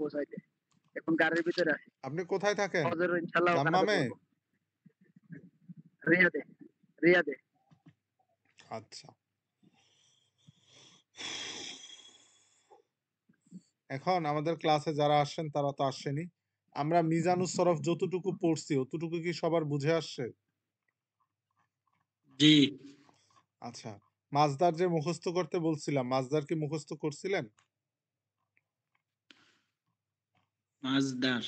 পৌঁছাইতে। এখন গাড়ির ভিতরে আছি। আপনি কোথায় থাকেন? ফজর ইনশাআল্লাহ ওখানে তো দাম্মামে? পড়বো। রিয়াদে, রিয়াদে। আচ্ছা। এখন আমাদের ক্লাসে যারা আসছেন তারা তো আসছেনই। আমরা মিজানুস সরফ যতটুকু পড়ছি অতটুকু কি সবার বুঝে আসছে? জি। আচ্ছা, মাজদার যে মুখস্থ করতে বলছিলাম, মাজদার কি মুখস্থ করছিলেন? মাজদার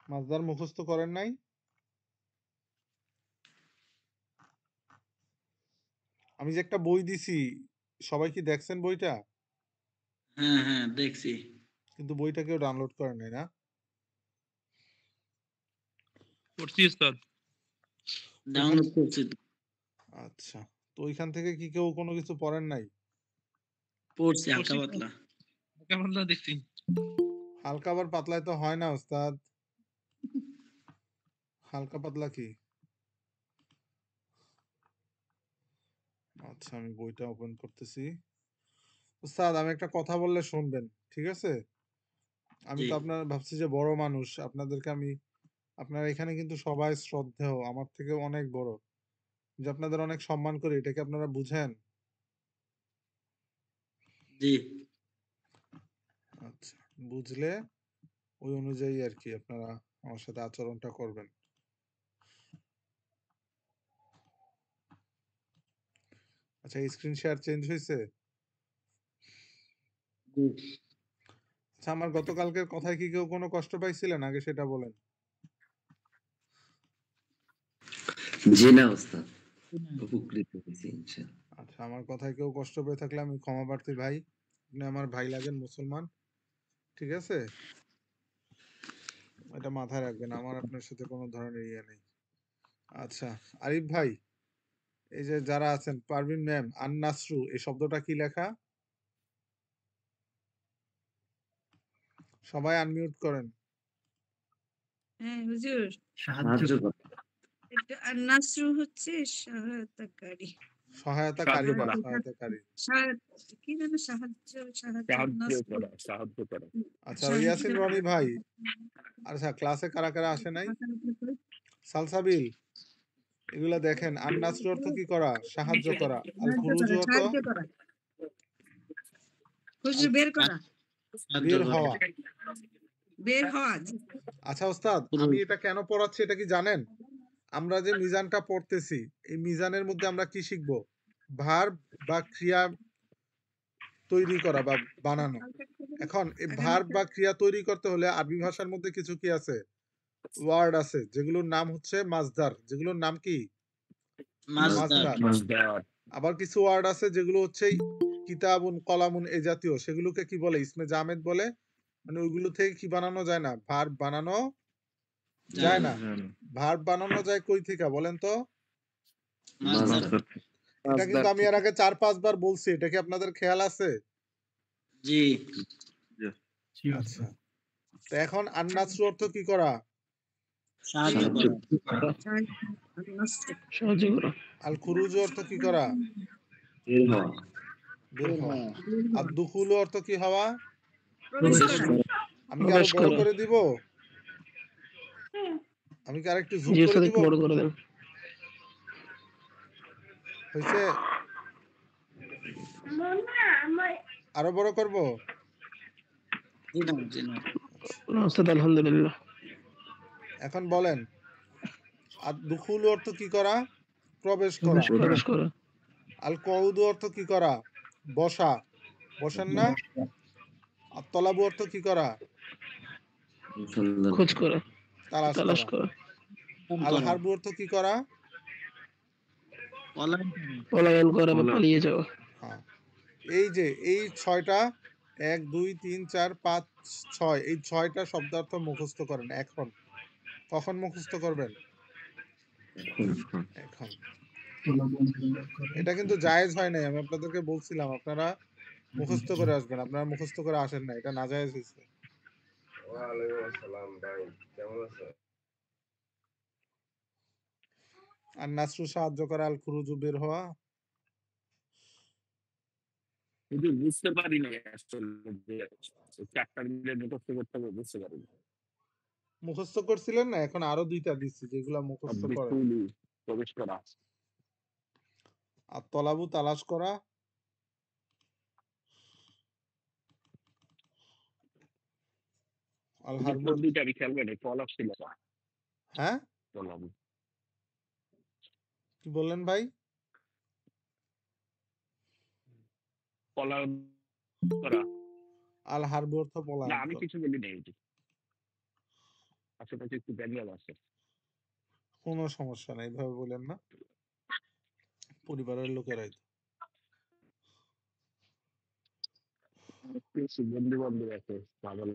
মাজদার মুখস্থ করেন নাই? আমি যে একটা বই দিছি, সবাই কি দেখছেন বইটা? হ্যাঁ হ্যাঁ দেখছি। কিন্তু বইটা কেউ ডাউনলোড করে নাই না? করছি উস্তাদ। ডাউনলোড করছি তো। আচ্ছা, তো ওইখান থেকে কি কেউ কোনো কিছু পড়েন নাই? পড়ছি হালকা করছি তো। পাতলা। কেমন না দেখছি। হালকা আবার পাতলায় তো হয় না ওস্তাদ। হালকা পাতলা কি? আচ্ছা, আমি বইটা ওপেন করতেছি। ওস্তাদ, আমি একটা কথা বললে শুনবেন, ঠিক আছে? আমি জি তো আপনার ভাবছি যে বড় মানুষ, আপনাদেরকে আমি, আপনারা এখানে কিন্তু সবাই শ্রদ্ধেয়, আমার থেকে অনেক বড়, যে আপনাদের অনেক সম্মান করি, এটা কি আপনারা বুঝেন? জি। আচ্ছা, বুঝলে ওই অনুযায়ী আর কি আপনারা আমার সাথে আচরণটা করবেন। আচ্ছা, স্ক্রিন শেয়ার চেঞ্জ হয়েছে? জি। আচ্ছা, আমার গতকালকের কথায় কি কেউ কোনো কষ্ট পাইছিলেন? আগে সেটা বলেন। জি না ওস্তাদ, উপকৃত হয়েছি ইনশাআল্লাহ। আচ্ছা, আমার কথায় কেউ কষ্ট পেয়ে থাকলে আমি ক্ষমা প্রার্থী ভাই। আপনি আমার ভাই লাগেন, মুসলমান, ঠিক আছে? এটা মাথায় রাখবেন, আমার আপনার সাথে কোনো ধরনের ইয়ে নেই। আচ্ছা, আরিফ ভাই, এই যে যারা আছেন, পারভিন ম্যাম, আন্নাসরু, এই শব্দটা কি লেখা? সবাই আনমিউট করেন। হ্যাঁ হুজুর, সাহায্য করা। এটা আর-নাসরু হচ্ছে সহায়তাকারী। সহায়তাকারী সাহায্য না, করা। সহায়তাকারী। কি যেন সাহায্য, সাহায্য, সাহায্য নাসরু, করা, সাহায্য করা। আচ্ছা, সাহায্য। ইয়াসিন রনি ভাই, আচ্ছা ক্লাসে কারা কারা আসে নাই? সালসাবিল, এগুলা দেখেন, আন্নাসরু অর্থ কি করা? সাহায্য করা। আল খুরুজু অর্থ সাহায্য করা। হুজুর বের করা, সাহায্য বের করা। হওয়া। বের হওয়া। আচ্ছা ওস্তাদ, আমি এটা কেন পড়াচ্ছি এটা কি জানেন? আমরা যে মিজানটা পড়তেছি, এই মিজানের মধ্যে আমরা কি শিখব? ভার্ব বা ক্রিয়া তৈরি করা বা বানানো। এখন এই ভার্ব বা ক্রিয়া তৈরি করতে হলে আরবি ভাষার মধ্যে কিছু কি আছে? ওয়ার্ড আছে, যেগুলোর নাম হচ্ছে মাজদার। যেগুলোর নাম কি? মাজদার। মাজদার। মাজদার। আবার কিছু ওয়ার্ড আছে যেগুলো হচ্ছে কিতাবুন, কলামুন এই জাতীয়, সেগুলোকে কি বলে? ইসমে জামেদ বলে। মানে ওইগুলো থেকে কি বানানো যায় না? ভার্ব বানানো যায় না। ভার্ব বানানো যায় কই থেকে বলেন তো? মাজদার। এটা কিন্তু আমি এর আগে 4-5 বার বলছি, এটা কি আপনাদের খেয়াল আছে? জি। আচ্ছা, তো এখন আন্নাসরু অর্থ কি করা? সাহায্য করা। সাহায্য করা। আল খুরুজু অর্থ কি করা? বের হওয়া। বের হওয়া। আর দুখুলু অর্থ কি হওয়া? প্রবেশ করা। আমি কি আরো বড় করে দিব? আমি কি আরেকটু জুম করে দিব? বড় করে দেন। হয়েছে? আরো বড় করব? জি না, জি না। ওস্তাদ আলহামদুলিল্লাহ। এখন বলেন, আর দুখুলু অর্থ কি করা? প্রবেশ করা। প্রবেশ করা। আল কউদু অর্থ কি করা? বসা। বসেন না? আর তলাবু অর্থ কি করা? অনুসন্ধান খোঁজ করা, তালাশ তালাশ করা। করা, আল হারবু অর্থ কি করা? পলায়ন করা বা পালিয়ে যাওয়া। হ্যাঁ, এই যে এই 6টা, 1 2 3 4 5 6, এই 6টা শব্দার্থ মুখস্থ করেন এখন। কখন মুখস্থ করবেন? এখন। এটা কিন্তু জায়েজ হয় নাই, আমি আপনাদেরকে বলছিলাম আপনারা মুখস্থ করে আসবেন, আপনারা মুখস্থ করে আসেন না, এটা নাজায়েজ হয়েছে। ওয়ালাইকুম আসসালাম ভাই, কেমন আছো? আর নাসরু সাহায্য করা, আল খুরুজু বের হওয়া। যদি বুঝতে পারি না আসলে যে চারটা মিলে মুখস্থ করতে হবে বুঝতে পারি না। মুখস্থ করছিলেন না, এখন আরো 2টা দিচ্ছি যেগুলা মুখস্থ করেন। বিপুল প্রবেশ করা আর তলাবু তালাশ করা, আল হারবুর। দুইটা আমি খেয়াল করি পলাশ ছিল হ্যাঁ পলাশ কি বললেন ভাই? পলাশ করা আল হারবু অর্থ না পলায়ন আমি করা। কিছু বলি নেই আশেপাশে একটু ব্যারিয়ার আছে। কোনো সমস্যা নাই, এইভাবে বলেন না, পরিবারের লোকেরাই তো। বন্ধু বান্ধব আছে পাগল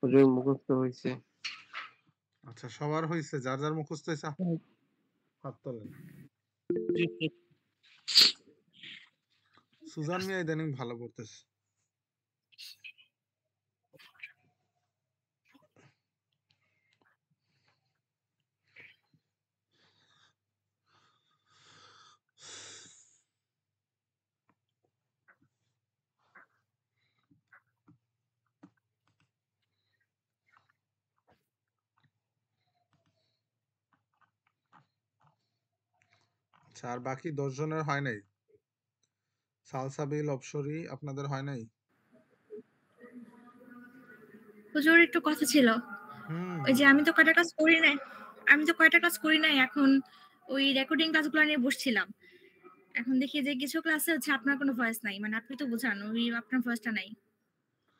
হুজুর মুখস্থ হয়েছে। আচ্ছা সবার হয়েছে, যার যার মুখস্থ হয়েছে হাত তোলেন। সুজান মিয়া ইদানিং ভালো পড়তেছে। আচ্ছা আর বাকি 10 জনের হয় নাই? সালসাবিল অপসরি আপনাদের হয় নাই? হুজুর একটু কথা ছিল। ওই যে আমি তো কয়টা ক্লাস করি নাই এখন ওই রেকর্ডিং ক্লাসগুলো নিয়ে বসছিলাম। এখন দেখি যে কিছু ক্লাসে হচ্ছে আপনার কোনো ভয়েস নাই, মানে আপনি তো বুঝান ওই আপনার ভয়েসটা নাই।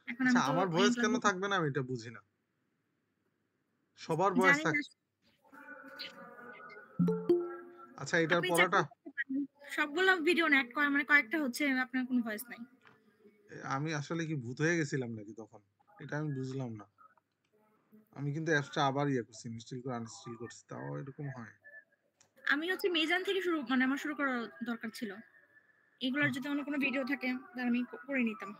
এখন আচ্ছা আমি তো আমার ওই ভয়েস ক্লাসে কেন থাকবে না আমি এটা বুঝি না, সবার ভয়েস জানি থাক। না আচ্ছা এটার আপনি পড়াটা সবগুলো ভিডিও অ্যাড করা মানে কয়েকটা হচ্ছে আপনার কোনো ভয়েস নাই। আমি আসলে কি ভূত হয়ে গেছিলাম নাকি তখন, এটা আমি বুঝলাম না। আমি কিন্তু অ্যাপসটা আবার করছি, ইনস্টল করে আনইনস্টল করছি, তাও এরকম হয়। আমি হচ্ছে মিজান থেকে মানে আমার শুরু করা দরকার ছিল। এগুলোর যদি অন্য কোনো ভিডিও থাকে তাহলে আমি করে নিতাম।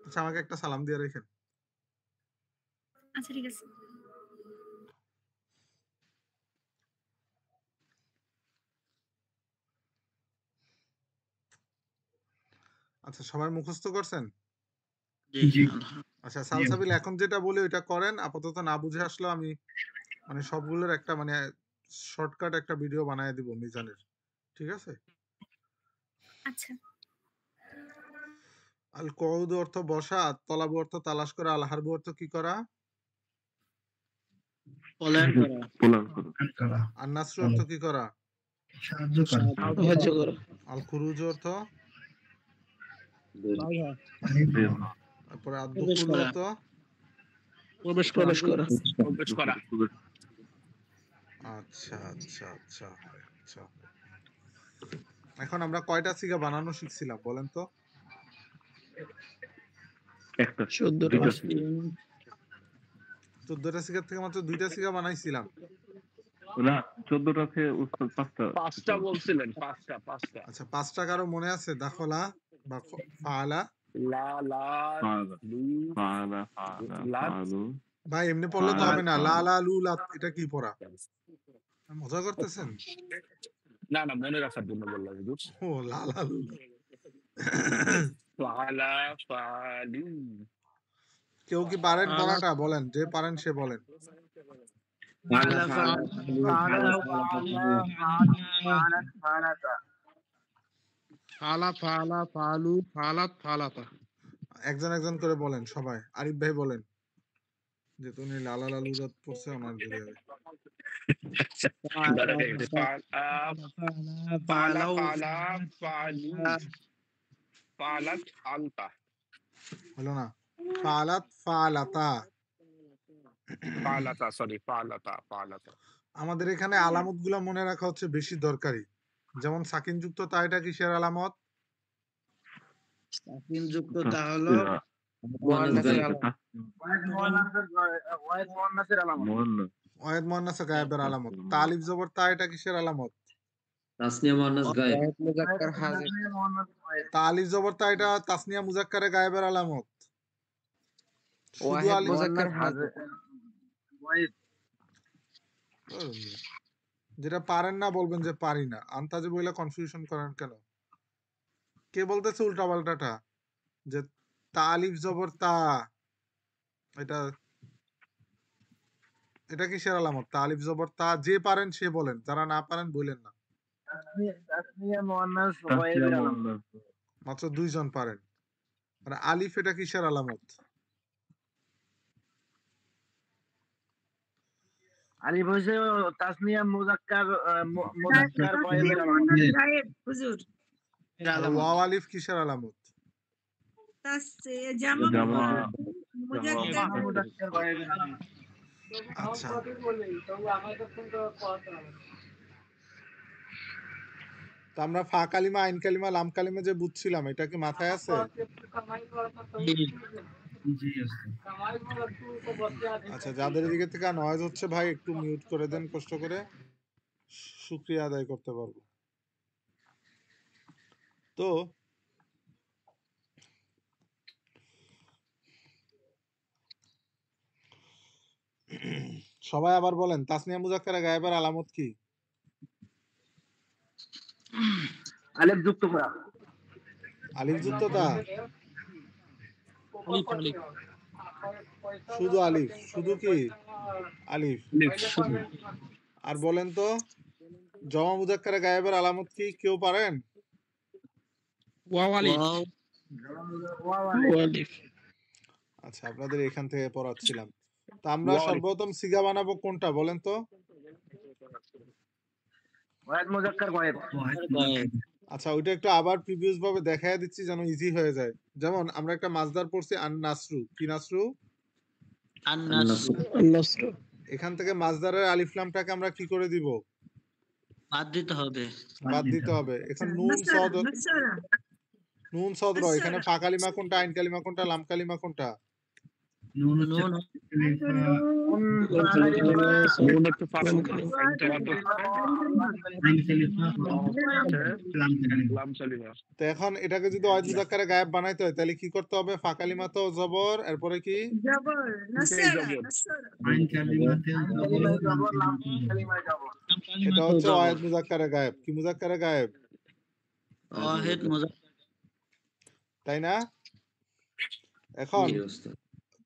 আচ্ছা আমাকে একটা সালাম দিয়ে রেখেন। আচ্ছা ঠিক আছে। আচ্ছা সবাই মুখস্থ করছেন? জি আচ্ছা সালসাবিল এখন যেটা বলি ওইটা করেন, আপাতত না বুঝে আসলো আমি মানে সবগুলোর একটা মানে শর্টকাট একটা ভিডিও বানায় দিব মিজানের, ঠিক আছে? আচ্ছা আল কউদ অর্থ বসা, তলাবু অর্থ তালাশ করা, আল হারবু অর্থ কি করা? পলায়ন করা আর নাসরু অর্থ কি করা? সাহায্য করো। আল খুরুজ অর্থ, তারপরে আর প্রবেশ দুকুল করা। অর্থ, প্রবেশ করা। প্রবেশ করা আচ্ছা আচ্ছা আচ্ছা আচ্ছা। এখন আমরা কয়টা সিগা বানানো শিখছিলাম বলেন তো? 14টা সিগার থেকে মাত্র 2টা সিগা বানাইছিলাম। না 14টা থেকে উস্তাদ 5টা বলছিলেন 5টা আচ্ছা 5টা কারো মনে আছে? দাখলা বা ফাআলা? লা লা ফালু ভাই এমনি পড়লে তো হবে না, লা লা লু লা, এটা কি পড়া? মজা করতেছেন? না মনে রাখার জন্য বললাম হুজুর। ও লা লা লু লা। ফালা ফালু কেউ কি পারেন পড়াটা? বলেন, যে পারেন সে বলেন। একজন একজন করে বলেন সবাই। আরিফ ভাই বলেন, যে তুমি লালা লালু রাত পড়ছে ওনার ধরে যাবে। হলো না? ফালাত ফালাতা। আমাদের এখানে আলামত গুলা মনে রাখা হচ্ছে বেশি দরকারি। যেমন সাকিন যুক্ত তা, এটা কিসের আলামত? সাকিন যুক্ত তা হলো মুআন্নাসের আলামত। ওয়াহিদ মুয়ান্নাসে গায়েবের আলামত। তা আলিফ জবর তা এটা কিসের আলামত? তাসনিয়া মুয়ান্নাস গায়েব। ওয়াহিদ মুজাক্কার হাজির। তা আলিফ জবর তা এটা তাসনিয়া মুজাক্কারে গায়েবের আলামত। শুধু ওয়াহিদ আলিফ মুজাক্কার হাজির। যেটা পারেন না বলবেন যে পারি না, আন্তাজে বইলে কনফিউশন করেন কেন? কে বলতেছে উল্টা পাল্টাটা যে তা আলিফ জবর তা এটা এটা কিসের আলামত? তা আলিফ জবর তা যে পারেন সে বলেন, যারা না পারেন বলেন না। তাসনিয়া মুয়ান্নাস। মাত্র 2 জন পারেন। মানে আলিফ এটা কিসের আলামত? আলিফ হইছে তাসনিয়া মুজাক্কার গায়েবের গায়েব হুজুর। ওয়াও আলিফ কিসের আলামত? জামা জামা মুজাক্কার গায়েবের আচ্ছা, তো আমরা ফা কালিমা, আইন কালিমা, লাম কালিমা যে বুঝছিলাম এটা কি মাথায় আছে? আচ্ছা, যাদের দিকে থেকে নয়েজ হচ্ছে ভাই একটু মিউট করে দেন কষ্ট করে, শুকরিয়া আদায় করতে পারবো। তো সবাই আবার বলেন তাসনিয়া মুজাক্কারে গায়েবের আলামত কি? আলিফ যুক্ত করা। আলিফ যুক্ত তা? শুধু আলিফ? শুধু কি আলিফ? আর বলেন তো জমা মুজাক্কারে গায়েবের আলামত কি? কেউ পারেন? ওয়াও আলিফ। আচ্ছা, আপনাদের এখান থেকে পড়াচ্ছিলাম। তো আমরা সর্বপ্রথম সিগা বানাবো কোনটা বলেন তো? ওয়াহিদ মুজাক্কার গায়েব। আচ্ছা, ওইটা একটু আবার প্রিভিয়াস ভাবে দেখায় দিচ্ছি যেন ইজি হয়ে যায়। যেমন আমরা একটা মাসদার পড়ছি আন নাসরু। কি নাসরু? আন-নাসর। এখান থেকে মাসদারের আলিফ লামটাকে আমরা কি করে দিব? বাদ দিতে হবে। বাদ দিতে হবে। এখন নুন সদ নুন সদ র, এখানে ফা কালিমা কোনটা, আইন কালিমা কোনটা, লাম কালিমা কোনটা? নুন তো এখন এটাকে যদি ওয়াহিদ মুজাক্কারে গায়েব বানাইতে হয় তাহলে কি করতে হবে? ফা কালিমা তো জবর, এরপরে কি? এটা হচ্ছে ওয়াহিদ মুজাক্কারে গায়েব। কি মুজাক্কারে গায়েব? ওয়াহিদ মুজাক্কার। তাই না? এখন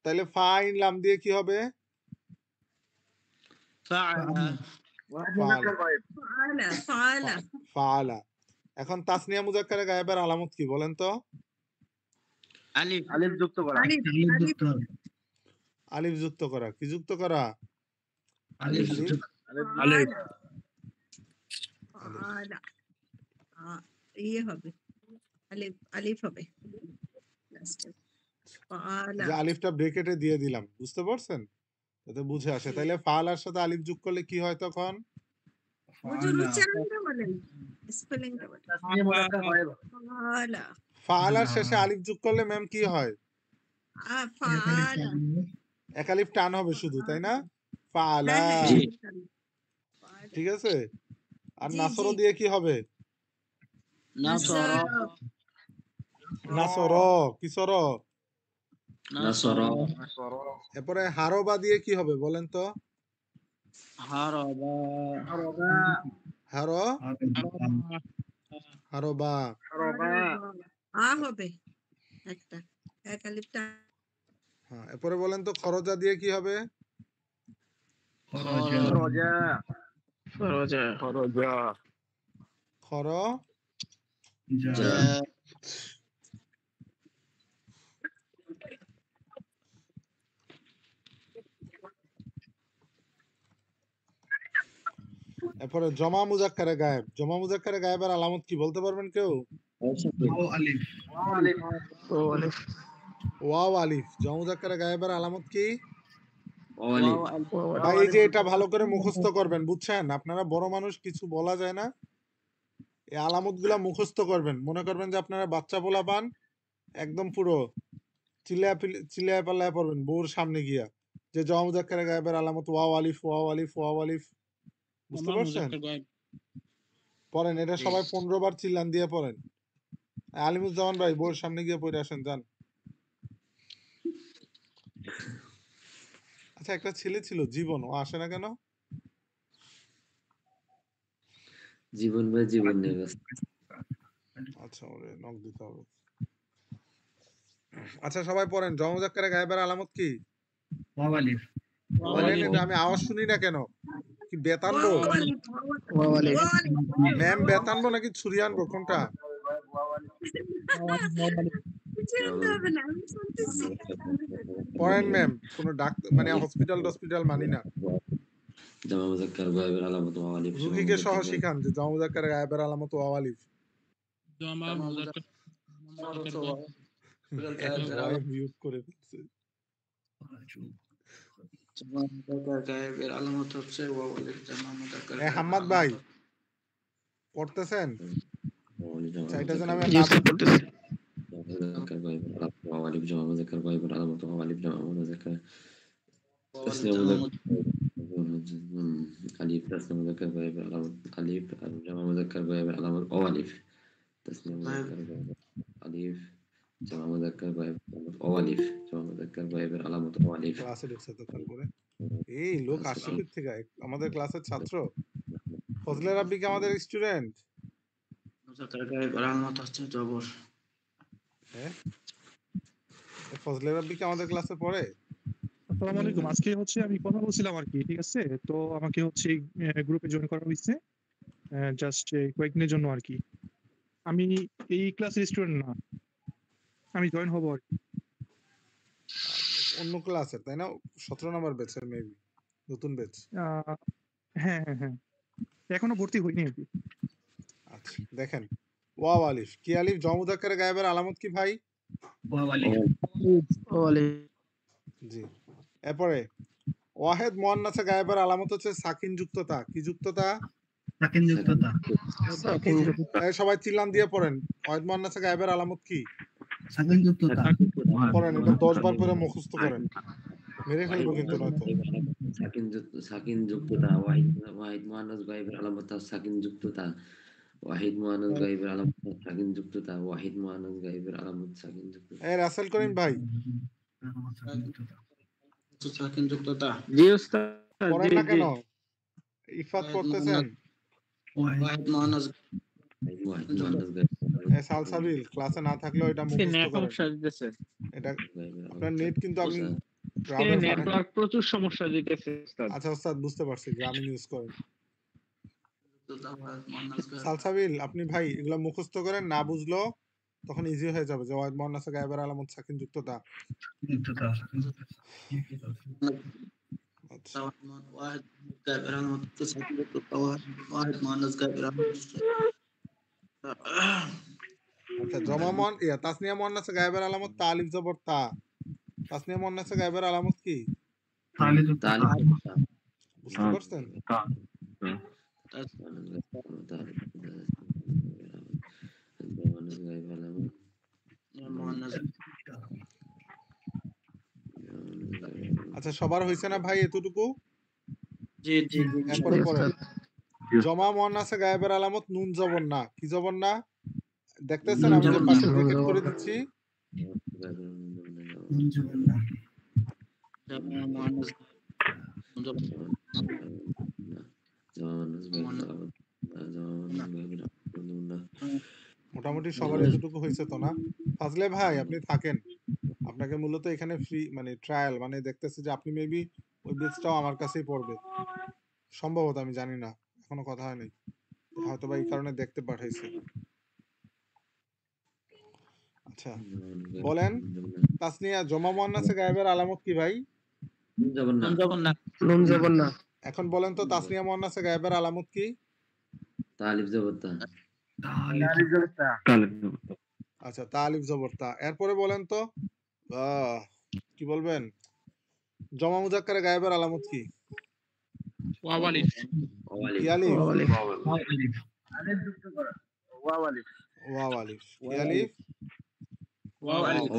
তাহলে ফা আইন লাম দিয়ে কি হবে? ফাআলা। এখন তাসনিয়া মুজাক্কারে গায়েবের আলামত কি বলেন তো? আলিফ। আলিফ যুক্ত করা। আলিফ যুক্ত করা। কি যুক্ত করা? আলিফ। ইয়ে হবে আলিফ হবে। যে আলিফটা ব্রেকেটে দিয়ে দিলাম, বুঝতে পারছেন? যাতে বুঝে আসে। তাইলে ফাআলার সাথে আলিফ যোগ করলে কি হয় তখন? ফাআলার শেষে আলিফ যোগ করলে ম্যাম কি হয়? এক আলিফ টান হবে শুধু, তাই না? ফাআলা। ঠিক আছে? আর নাসর দিয়ে কি হবে? নাসর। কি সর? এরপরে হারবা দিয়ে কি হবে বলেন তো? হারবা। হবে একটা এক আলিফটা। হ্যাঁ, এরপরে বলেন তো খরজা দিয়ে কি হবে? এরপরে জমা মুজাক্কারে গায়েব। জমা মুজাক্কারে গায়েবের আলামত কি বলতে পারবেন কেউ? ওয়াও আলিফ। জমা মুজাক্কারে গায়েবের আলামত কি? ভাই এই যে এটা ভালো করে মুখস্থ করবেন, বুঝছেন? আপনারা বড় মানুষ, কিছু বলা যায় না। এই আলামত গুলা মুখস্থ করবেন। মনে করবেন যে আপনারা বাচ্চা পোলা পান, একদম পুরো চিল্লায় পাল্লায় পড়বেন বউর সামনে গিয়া, যে জমা মুজাক্কারে গায়েবের আলামত ওয়াও আলিফ ওয়াও আলিফ ওয়াও আলিফ, বুঝতে জমা পারছেন? মুজাক্কার গায়েব। পড়েন এটা সবাই 15 বার চিল্লান দিয়ে পড়েন। আলিমুজ্জামান ভাই বোর্ড সামনে গিয়ে পড়ে আসেন যান। আচ্ছা একটা ছেলে ছিল জীবন, ও আসে না কেন? জীবন ভাই জীবন নিয়ে ব্যস্ত। আচ্ছা ওরে নক দিতে হবে। আচ্ছা সবাই পড়েন জমা মুজাক্কারে গায়েবের আলামত কি? ওয়াও আলিফ বলেন এটা, আমি আওয়াজ শুনি না কেন? কি বেতানবো? ম্যাম বেতানবো নাকি ছুরি আনবো কোনটা? পড়েন ম্যাম, কোনো ডাক্তার মানে হসপিটাল মানি না। জমা মুজাক্কার গায়েবের আলামত ওয়াও আলিফ। রুগীকে সহ শিখান যে জমা মুজাক্কারে গায়েবের আলামত ওয়াও আলিফ। জমা মুজাক্কার ওয়াই মিউট করে ফেলছে। জমা মুজাক্কার গায়েবের আলামত হচ্ছে ওয়াও আলিফ। জমা মুজাক্কার এ হাম্মাদ ভাই পড়তেছেন? এটা যেন আমি জি স্যার পড়তেছি। মুজাক্কার গায়েবের আলামত ওয়াও আলিফ। জমা মুজাক্কার গায়েবের আলামত ওয়াও আলিফ। জমা মুজাক্কার আলিফ তাসনিয়া মুজাক্কার গায়েবের আলামত আলিফ আর জমা মুজাক্কার গায়েবের আলামত ওয়াও আলিফ। তাসনিয়া মুজাক্কার গায়েবের আলিফ জমা মুজাক্কার গায়েবের আলামত ওয়াও আলিফ। জমা মুজাক্কার গায়েবের আলামত ওয়াও আলিফ। ক্লাসে ঢুকছে তো তারপরে এই লোক আসছে কোথা থেকে? আমাদের ক্লাসের ছাত্র ফজলে রাব্বি কি আমাদের স্টুডেন্ট? মুজাক্কার গায়েবের আলামত হচ্ছে জবর। হ্যাঁ ফজলে রাব্বি কি আমাদের ক্লাসে পড়ে? আসসালামু আলাইকুম। আজকে হচ্ছে আমি কথা বলছিলাম আর কি, ঠিক আছে? তো আমাকে হচ্ছে গ্রুপে জয়েন করা হয়েছে জাস্ট কয়েকদিনের জন্য আর কি। আমি এই ক্লাসের স্টুডেন্ট না, আমি জয়েন হব আর কি। অন্য ক্লাসের তাই না? 17 নম্বর ব্যাচের মেবি, নতুন ব্যাচ। হ্যাঁ হ্যাঁ হ্যাঁ, এখনো ভর্তি হইনি আর কি। আচ্ছা দেখেন ওয়াও আলিফ কি আলিফ জমা মুজাক্কারে গায়েবের আলামত কি ভাই? ওয়াও আলিফ। জি। এরপরে ওয়াহেদ মুয়ান্নাসে গায়েবের আলামত হচ্ছে সাকিন যুক্ততা। কি যুক্ততা? সাকিন যুক্ততা। এই সবাই চিল্লান দিয়ে পড়েন। ওয়াহেদ মুয়ান্নাসে গায়েবের আলামত কি? সাকিন যুক্ততা। পড়েন এটা 10 বার করে মুখস্থ করেন, মেরে ফেলবো কিন্তু নয়তো। সাকিন যুক্ততা ওয়াহিদ মুয়ান্নাস গায়েবের আলামত সাকিন যুক্ততা। ওয়াহিদ মুয়ান্নাস গায়েবের আলামত সাকিন যুক্ততা। ওয়াহিদ মুয়ান্নাস গায়েবের আলামত সাকিন যুক্ততা। এই রাসেল করিম ভাই সাকিন যুক্ততা। জি উস্তাদ। পড়েন না কেন? ইফাত পড়তেছেন? ওয়াহিদ মুয়ান্নাস ওয়াহিদ মুয়ান্নাস গায়েবের এই সালসাবিল ক্লাসে না থাকলেও এটা মুখস্থ করেন। সমস্যা দিতেছে, এটা আপনার নেট কিন্তু আপনি নেটওয়ার্ক প্রচুর সমস্যা দিতেছে উস্তাদ। আচ্ছা ওস্তাদ বুঝতে পারছি, গ্রামীণ ইউজ করেন। সালসাবিল আপনি ভাই এগুলা মুখস্থ করেন, না বুঝলো তখন ইজি হয়ে যাবে যে ওয়াহিদ মুয়ান্নাসে গায়েবের আলামত সাকিন যুক্ততা। আচ্ছা ওয়াহিদ গায়েবের আলামত সাকিন যুক্ততা। ওয়াহিদ মুয়ান্নাস গায়েবের আলামত। আচ্ছা জমা তাসনিয়া মুয়ান্নাসে গায়েবের আলামত তা আলিফ জবর তা। তাসনিয়া মুয়ান্নাসে গায়েবের আলামত কি? বুঝতে পারছেন? আচ্ছা সবার হইছে না ভাই এতটুকু? জি জি। এরপরে পড়েন জমা মুয়ান্নাসে গায়েবের আলামত নুন জবর না। কি জবর না? দেখতেছেন আমি যে পাশে ব্র্যাকেট করে দিচ্ছি। মোটামুটি সবার এতটুকু হয়েছে তো না? ফাজলে ভাই আপনি থাকেন, আপনাকে মূলত এখানে ফ্রি মানে ট্রায়াল মানে দেখতেছি যে আপনি মেবি ওই বেচটাও আমার কাছেই পড়বে সম্ভবত, আমি জানি না, এখনো কথা হয়নি, হয়তো বা এই কারণে দেখতে পাঠাইছে। আচ্ছা বলেন তাসনিয়া জমা মুয়ান্নাসে গায়েবের আলামত কি ভাই? নুন জবর না। এখন বলেন তো তাসনিয়া মুয়ান্নাসে গায়েবের আলামত কি? তা আলিফ জবর তা। আচ্ছা তা আলিফ জবর তা। এরপরে বলেন তো কি বলবেন জমা মুজাক্কারে গায়েবের আলামত কি? ওয়াও আলিফ। কি আলিফ? আলিফ যুক্ত করা ওয়াও আলিফ। ওয়াও আলিফ। কি আলিফ? ওয়াও আলিফ।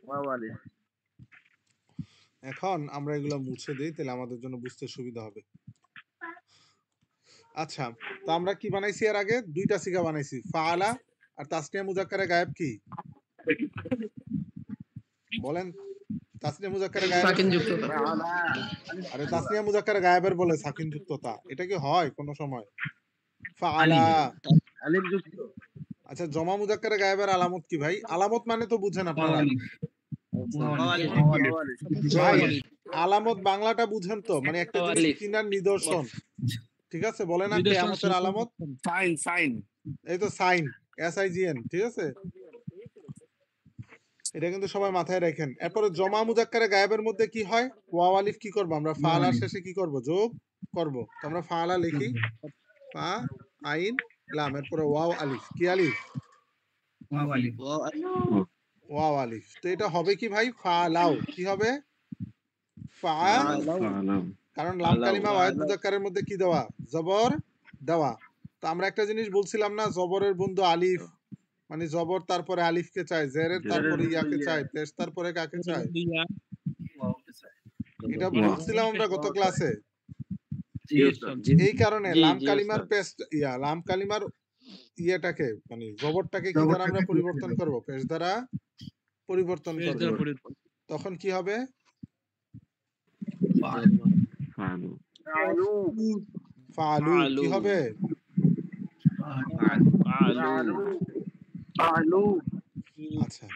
ওয়াও আলিফ। এখন আমরা এগুলো মুছে দিই, তাহলে আমাদের জন্য বুঝতে সুবিধা হবে। আচ্ছা, তো আমরা কি বানাইছি এর আগে? দুইটা সিগা বানাইছি, ফাআলা আর তাসনিয়া মুজাক্কারে গায়েব কি বলেন? তাসনিয়া মুজাক্কারে গায়েব সাকিন যুক্ততা। আরে তাসনিয়া মুজাক্কারে গায়েবের বলে সাকিন যুক্ততা, এটা কি হয় কোনো সময়? ফাআলা আলিফ যুক্ত। আচ্ছা, জমা মুজাক্কারে গায়েবের আলামত কি ভাই? আলামত মানে তো বুঝেন আপনারা ভাই, আলামত বাংলাটা বুঝেন তো, মানে একটা জিনিস চিনার নিদর্শন, ঠিক আছে? বলেন না কিয়ামতের আলামত সাইন সাইন, এই তো সাইন, SIGN, ঠিক আছে? এটা কিন্তু সবাই মাথায় রাখেন। এরপরে জমা মুজাক্কারে গায়েবের মধ্যে কি হয়? ওয়াও আলিফ কি করব আমরা? ফাআলার শেষে কি করব? যোগ করব। তো আমরা ফাআলা লিখি, ফা আইন লাম, এরপরে ওয়াও আলিফ, কি আলিফ? ওয়াও আলিফ। তো এটা হবে কি ভাই? ফাআলাও। কি হবে? কারণ লাম কালিমা ওয়াহিদ মুজাক্কারের মধ্যে কি দেওয়া? জবর দেওয়া। তো আমরা একটা জিনিস বলছিলাম না, জবরের বন্ধু আলিফ, মানে জবর তারপরে আলিফকে চায়, জেরের তারপরে ইয়াকে চায়, পেশ তারপরে কাকে চায়? এটা বলছিলাম আমরা গত ক্লাসে। এই কারণে লাম কালিমার পেশ লাম কালিমার ইয়েটাকে মানে জবরটাকে কি দ্বারা আমরা পরিবর্তন করব? পেশ দ্বারা পরিবর্তন করব। তখন কি হবে? ফালু। কি হবে? আচ্ছা,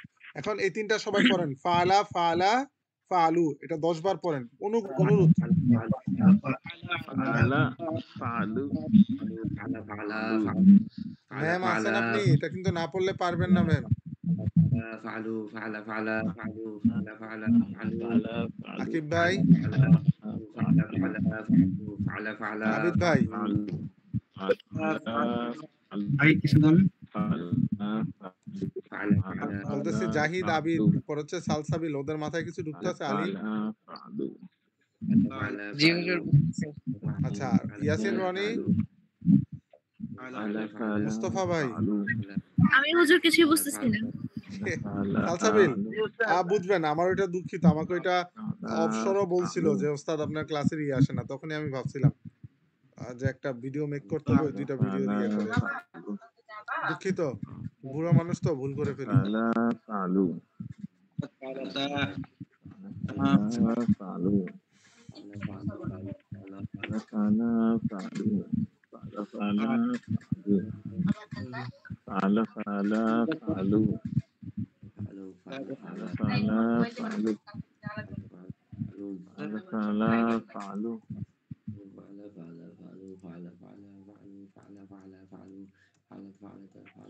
এখন এই তিনটা সবাই পড়েন, ফালা ফালা ফালু, এটা 10 বার পড়েন। অনুরোধ। ম্যাম আছেন আপনি? এটা কিন্তু না পড়লে পারবেন না ম্যাম। আকিব ভাই, আবিদ ভাই, বলতেছি জাহিদ, আবিদ, পর হচ্ছে সালসাবিল, ওদের মাথায় কিছু ঢুকতে আছে? আলী, আচ্ছা, ইয়াসিন, রনি, মুস্তাফা ভাই। আমি হুজুর কিছুই বুঝতেছি না। সালসাবিল বুঝবেন, আমার ওইটা দুঃখিত, আমাকে ওইটা অবসরও বলছিল যে ওস্তাদ আপনার ক্লাসের আসে না, তখনই আমি ভাবছিলাম যে একটা ভিডিও মেক করতে হবে, দুইটা ভিডিও দিয়ে করে। দুঃখিত, বুড়ো মানুষ তো ভুল করে ফেলি।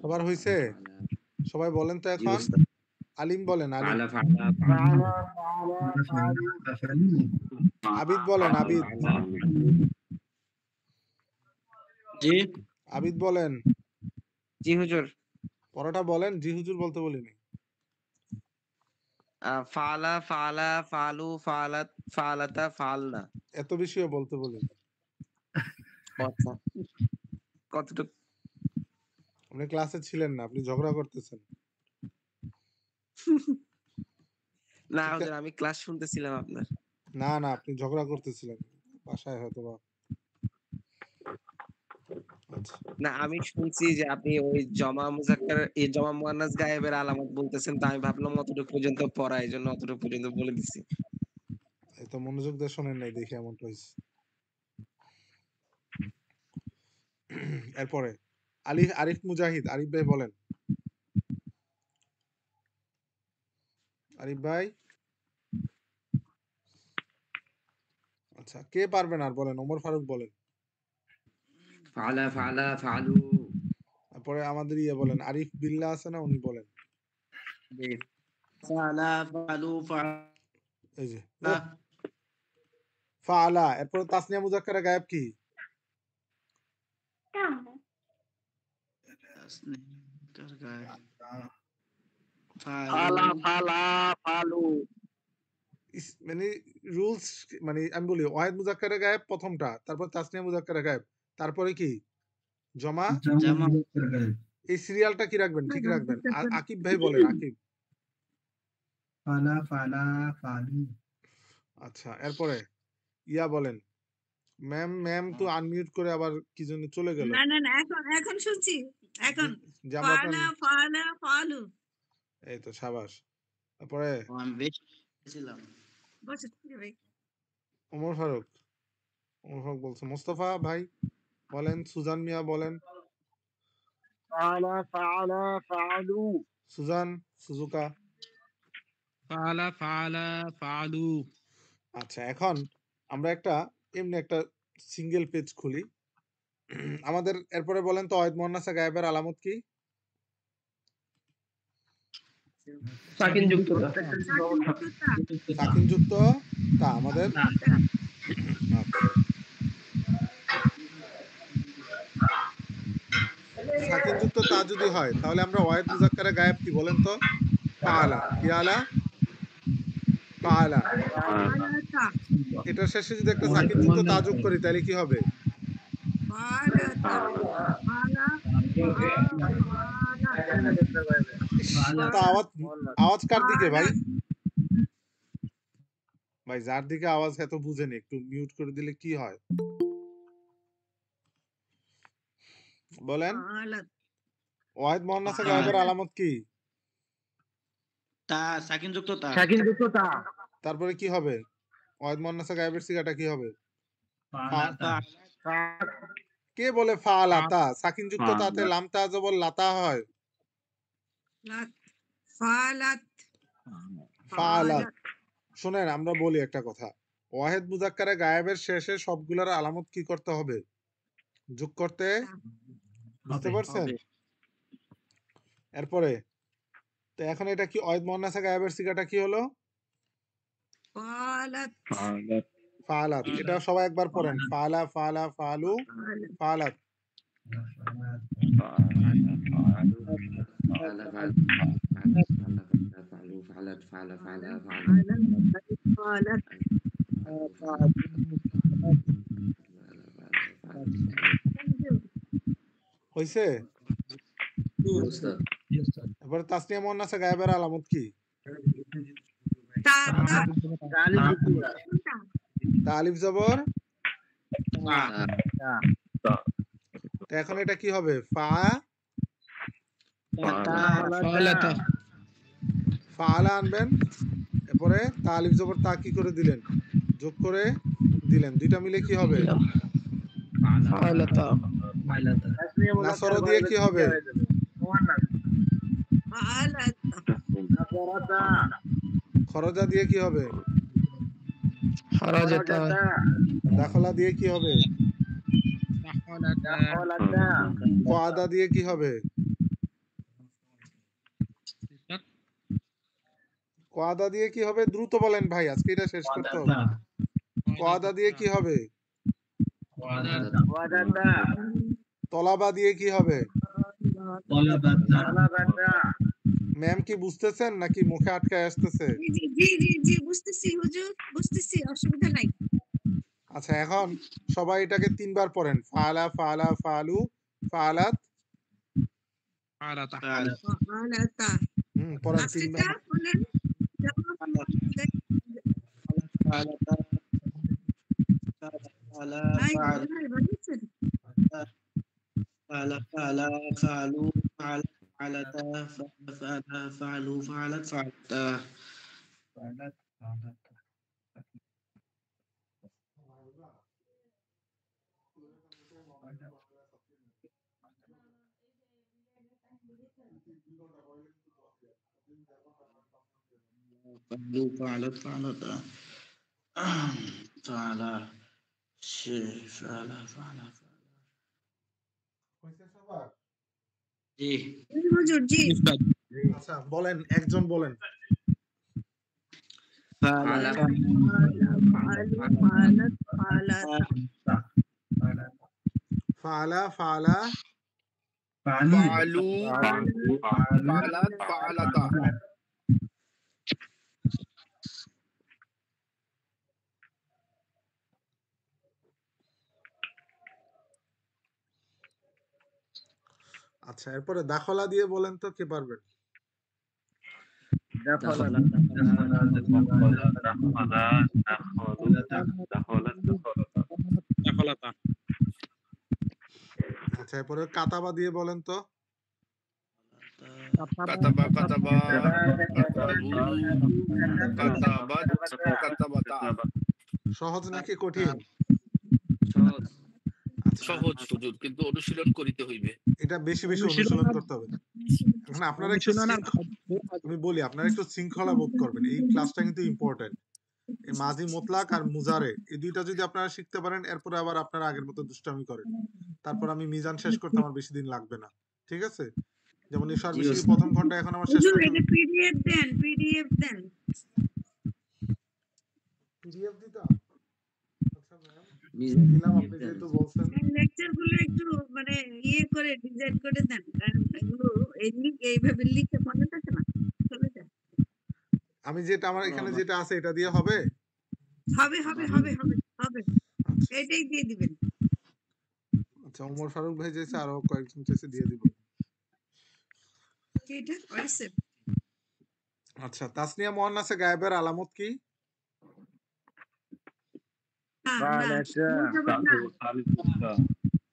সবার হইছে? সবাই বলেন তো এখন। আলিম বলেন, আলিম। আবিদ বলেন, আবিদ। জি আবিদ বলেন। জি হুজুর। পরোটা বলেন, জি হুজুর বলতে বলিনি। ফালা ফালা ফালু ফালাত ফালাতা ফালনা, এত বেশিও বলতে বলিনি। আচ্ছা, কতটুকু? আপনি ক্লাসে ছিলেন না, আপনি ঝগড়া করতেছেন। না হুজুর, আমি ক্লাস শুনতেছিলাম আপনার। না না, আপনি ঝগড়া করতেছিলেন বাসায় হয়তো বা। না, আমি শুনছি যে আপনি ওই জমা মুজাক্কার এই জমা মুয়ান্নাস গায়েবের আলামত বলতেছেন, তাই আমি ভাবলাম অতটুকু পর্যন্ত পড়া, এই জন্য অতটুকু পর্যন্ত বলে দিছি। এই তো মনোযোগ দিয়ে শোনেন নাই দেখে এমনটা হয়েছে। এরপরে আরিফ মুজাহিদ, আরিফ ভাই বলেন। আরিফ ভাই, আচ্ছা, কে পারবেন আর বলেন? ওমর ফারুক বলেন। ফালা ফালা ফালু। তারপরে আমাদের ইয়ে বলেন, আরিফ বিল্লাহ আছে না, উনি বলেন। ফালা ফালু এই যে ফালা। এরপর তাসনিয়া মুজাক্কারে গায়েব কি? ফালা ফালা ফালু। মানে রুলস, মানে আমি বলি ওয়াহিদ মুজাক্কারে গায়েব প্রথমটা, তারপর তাসনিয়া মুজাক্কারে গায়েব, তারপরে কি? জমা। এই সিরিয়ালটা কি রাখবেন? ঠিক রাখবেন। আকিব ভাই বলেন, আকিব। ফালা ফালা ফালু। আচ্ছা এরপরে ইয়া বলেন ম্যাম ম্যাম তো আনমিউট করে আবার কি জন্য চলে গেল না না না এখন এখন শুনছি এখন যে আমরা আপনার ফালা ফালা ফালু এই তো সাবাস তারপরে আমি বেশ ছিলাম বসে ভাই ওমর ফারুক বলছে মোস্তফা ভাই বলেন সুজান মিয়া বলেন ফালা ফালা ফালু সুজান সুজুকা ফালা ফালা ফালু। আচ্ছা এখন আমরা এমনি একটা সিঙ্গেল পেজ খুলি আমাদের এরপরে বলেন তো ওয়াহিদ মুয়ান্নাসা গায়েবের আলামত কি সাকিন যুক্ত সাকিন যুক্ত তা আমাদের সাকিন যুক্ত তা যদি হয় তাহলে আমরা ওয়াহিদ মুজাক্কারে গায়েব কি বলেন তো পালা কি আলা পালা এটা শেষে যদি একটা সাকিন যুক্ত তা যোগ করি তাহলে কি হবে আওয়াজ কার দিকে ভাই ভাই যার দিকে আওয়াজ এত বুঝেনি একটু মিউট করে দিলে কি হয় বলেন ওয়াহিদ মুয়ান্নাসা গায়েবের আলামত কি তা সাকিন যুক্ত তা তারপরে কি হবে ওয়াহিদ মুয়ান্নাসা গায়েবের সিগাটা কি হবে কে বলে ফালাতা সাকিন যুক্ত তাতে লাম তা জবর লাতা হয় ফালাত শুনেন আমরা বলি একটা কথা ওয়াহিদ মুজাক্কারে গায়েবের শেষে সবগুলোর আলামত কি করতে হবে যোগ করতে বুঝতে পারছেন এরপরে তো এখন এটা কি ওয়াহিদ মুয়ান্নাসা গায়েবের সিগাটা কি হলো ফালাত এটা সবাই একবার পড়েন ফালা ফালা ফালু ফালাত হইছে এবারে তাসনিয়া মুয়ান্নাসা গায়েবের আলামত কি তা আলিফ জবর তো এখন এটা কি হবে ফালা আনবেন এরপরে তা আলিফ জবর তা কি করে দিলেন যোগ করে দিলেন দুইটা মিলে কি হবে নাসর দিয়ে কি হবে খরজা দিয়ে কি হবে দাখলা দিয়ে কি হবে কোয়াদা দিয়ে কি হবে কোয়াদা দিয়ে কি হবে দ্রুত বলেন ভাই আজকে এটা শেষ করতে হবে কোয়াদা দিয়ে কি হবে তলাবা দিয়ে কি হবে ম্যাম কি বুঝতেছেন নাকি মুখে আটকায় আসতেছে জি বুঝতেছি হুজুর বুঝতেছি অসুবিধা নাই আচ্ছা এখন সবাই এটাকে তিনবার পড়েন ফালা ফালা ফালু ফালাত ফালাতা পড়েন তিনবার فعل فعلوا فعلتا فعلوا فعلت فعلتا فعلوا فعلت فعلتا فعل فعل فعل জি হুজুর জি আচ্ছা বলেন একজন বলেন ফালা ফালা ফালা ফালু ফালাত ফালাতা আচ্ছা এরপরে দাখলা দিয়ে বলেন তো কে পারবেন আচ্ছা, এরপরে কাতাবা দিয়ে বলেন তো। কাতাবা কাতাবা কাতাবাতা। সহজ নাকি কঠিন? সহজ হুজুর, কিন্তু অনুশীলন করিতে হইবে। এটা বেশি বেশি অনুশীলন করতে হবে। এখন আপনারা একটু আমি বলি, আপনারা একটু শৃঙ্খলা বোধ করবেন। এই ক্লাসটা কিন্তু ইম্পর্টেন্ট। এই মাজি মুতলাক আর মুজারে এই দুইটা যদি আপনারা শিখতে পারেন, এরপরে আবার আপনারা আগের মতো দুষ্টামি করেন। তারপর আমি মিজান শেষ করতে আমার বেশি দিন লাগবে না, ঠিক আছে? যেমন ঈশ্বর বেশি প্রথম ঘন্টা এখন আমার শেষ হুজুর করতে এটা পিডিএফ দেন, পিডিএফ দেন। পিডিএফ দিতাম। আচ্ছা ম্যাম, দিলাম, আপনি যেহেতু বলছেন। লেকচার গুলো একটু মানে করে ডিজাইন করে দেন, কারণ এগুলো এইভাবে লিখে মনে থাকে না, চলে যায়। আমি যেটা আমার এখানে যেটা আছে এটা দিয়ে হবে? হবে হবে হবে হবে হবে, এটাই দিয়ে দিবেন। আচ্ছা, ওমর ফারুক ভাই যেছে, আরো কয়েকজন চেয়েছে, দিয়ে দিব। এটা হয়েছে। আচ্ছা, তাসনিয়া মুয়ান্নাসে গায়েবের আলামত কি?